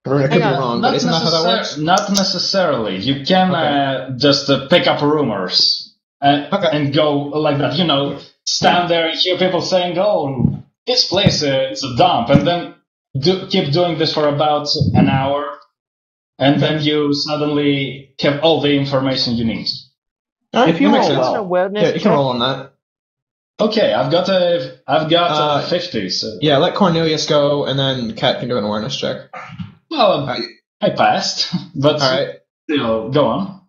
I could be wrong, but isn't that how that works? Not necessarily. You can just pick up rumors and go like that. You know, stand there and hear people saying, "Oh, this place is a dump," and then keep doing this for about an hour, and then you suddenly have all the information you need. All right, if you roll well, you can roll on that. Okay, I've got a 50. So. Yeah, let Cornelius go, and then Kat can do an awareness check. Well, I passed, but all right. Still, go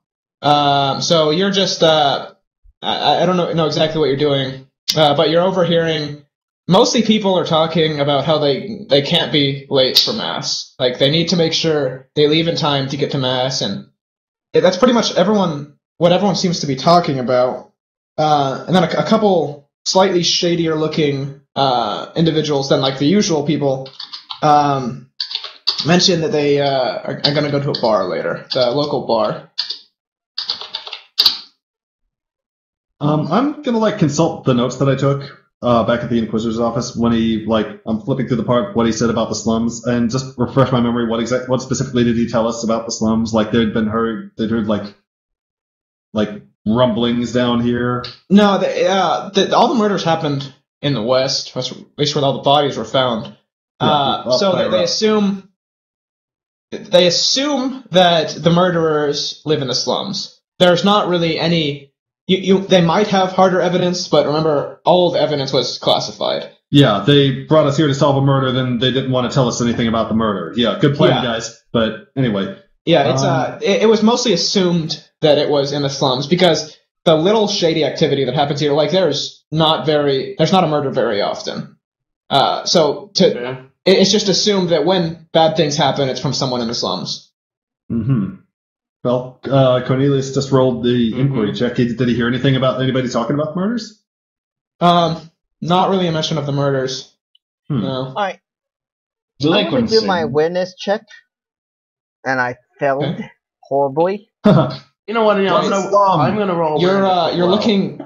on. So you're just I don't know exactly what you're doing, but you're overhearing. Mostly people are talking about how they can't be late for mass. Like they need to make sure they leave in time to get to mass, and that's pretty much what everyone seems to be talking about. And then a couple slightly shadier looking individuals than like the usual people mentioned that they are going to go to a bar later, the local bar. I'm gonna consult the notes that I took back at the Inquisitor's office when he I'm flipping through the part what he said about the slums and just refresh my memory. What specifically did he tell us about the slums? Like they'd heard like rumblings down here. No, all the murders happened in the West, at least where all the bodies were found. So they assume that the murderers live in the slums. There's not really any. They might have harder evidence, but remember, all the evidence was classified. Yeah, they brought us here to solve a murder, then they didn't want to tell us anything about the murder. Yeah, good plan, guys. But anyway. Yeah, it was mostly assumed that it was in the slums because the little shady activity that happens here, there's not a murder very often. It's just assumed that when bad things happen, it's from someone in the slums. Mm-hmm. Well, Cornelius just rolled the inquiry check. Did he hear anything about anybody talking about murders? Not really a mention of the murders. No. All right. I'm going to do my awareness check, and I failed horribly. You know what? I'm going to roll. You're looking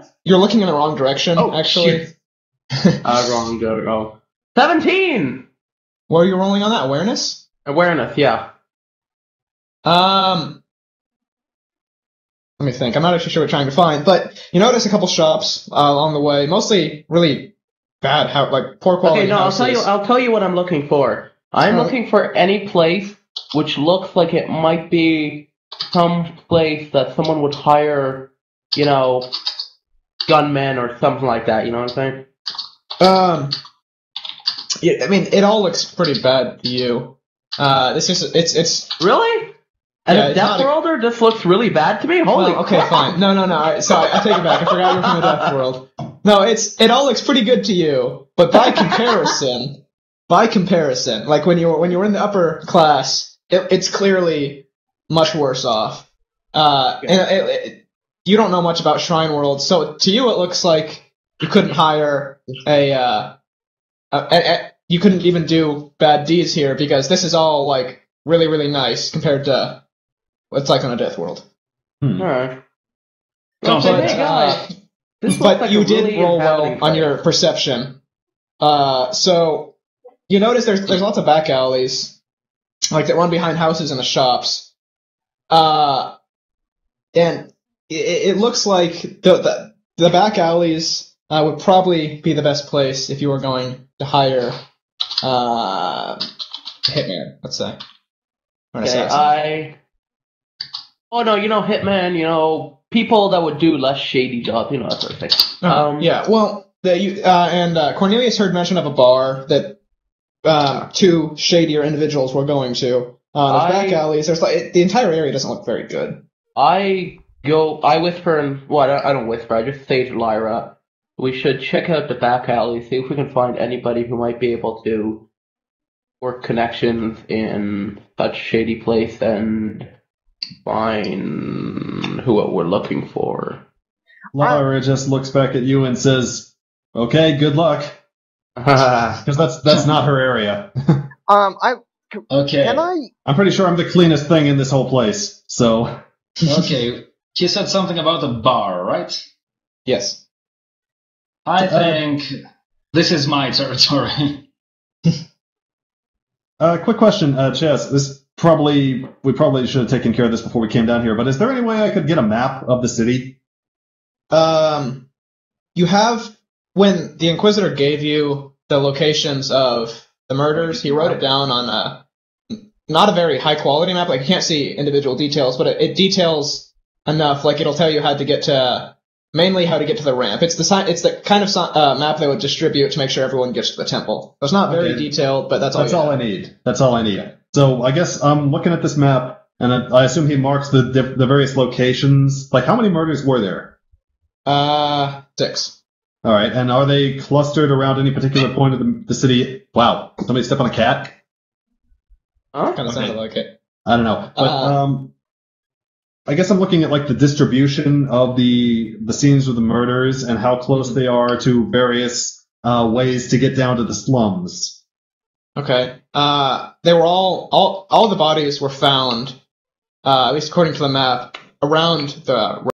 in the wrong direction. Actually. Wrong. 17. What are you rolling on that? Awareness? Awareness, yeah. Let me think. I'm not actually sure what we're trying to find, but you notice a couple shops along the way, mostly really bad, poor quality houses. I'll tell you what I'm looking for. I'm looking for any place which looks like it might be some place that someone would hire, gunmen or something like that. You know what I'm saying? Yeah, I mean, it all looks pretty bad to you. It's really. And a Death Worlder just looks really bad to me? Holy okay, crap. fine. No. All right, sorry, I take it back. I forgot you're from the Death World. No, it all looks pretty good to you, but by comparison, like when you were in the upper class, it's clearly much worse off. You don't know much about Shrine World, so to you it looks like you couldn't hire you couldn't even do bad deeds here because this is all like really, really nice compared to what's like on a Death World. Alright. But, Hey guys, this but like you a did really roll well inhabiting on place. your perception. So you notice there's lots of back alleys, like that run behind houses and the shops. And it looks like the back alleys would probably be the best place if you were going to hire hitman, let's say. Or an assassin. Oh no, hitman, people that would do less shady jobs, that sort of thing. Yeah, well, Cornelius heard mention of a bar that two shadier individuals were going to. There's back alleys. There's the entire area doesn't look very good. I whisper and I don't whisper. I just say to Lyra, we should check out the back alley, see if we can find anybody who might be able to work connections in such shady place and find who we're looking for. Lyra just looks back at you and says, "Okay, good luck," because that's not her area. Okay. I'm pretty sure I'm the cleanest thing in this whole place. So. Okay. He said something about a bar, right? Yes. I think this is my territory. Quick question, Chess. We probably should have taken care of this before we came down here. But is there any way I could get a map of the city? You have when the Inquisitor gave you the locations of the murders, he wrote it down on not a very high quality map. Like you can't see individual details, but it details enough. Like it'll tell you mainly how to get to the ramp. It's the kind of map they would distribute to make sure everyone gets to the temple. So it's not very detailed, but that's all I need. That's all I need. Yeah. So I guess I'm looking at this map, and I assume he marks the various locations. Like how many murders were there? 6. All right, and are they clustered around any particular point of the city? Wow, somebody step on a cat? Huh? Kind of sounded like it. I don't know, but I guess I'm looking at like the distribution of the scenes of the murders and how close they are to various ways to get down to the slums. Okay. They were all the bodies were found, at least according to the map, around the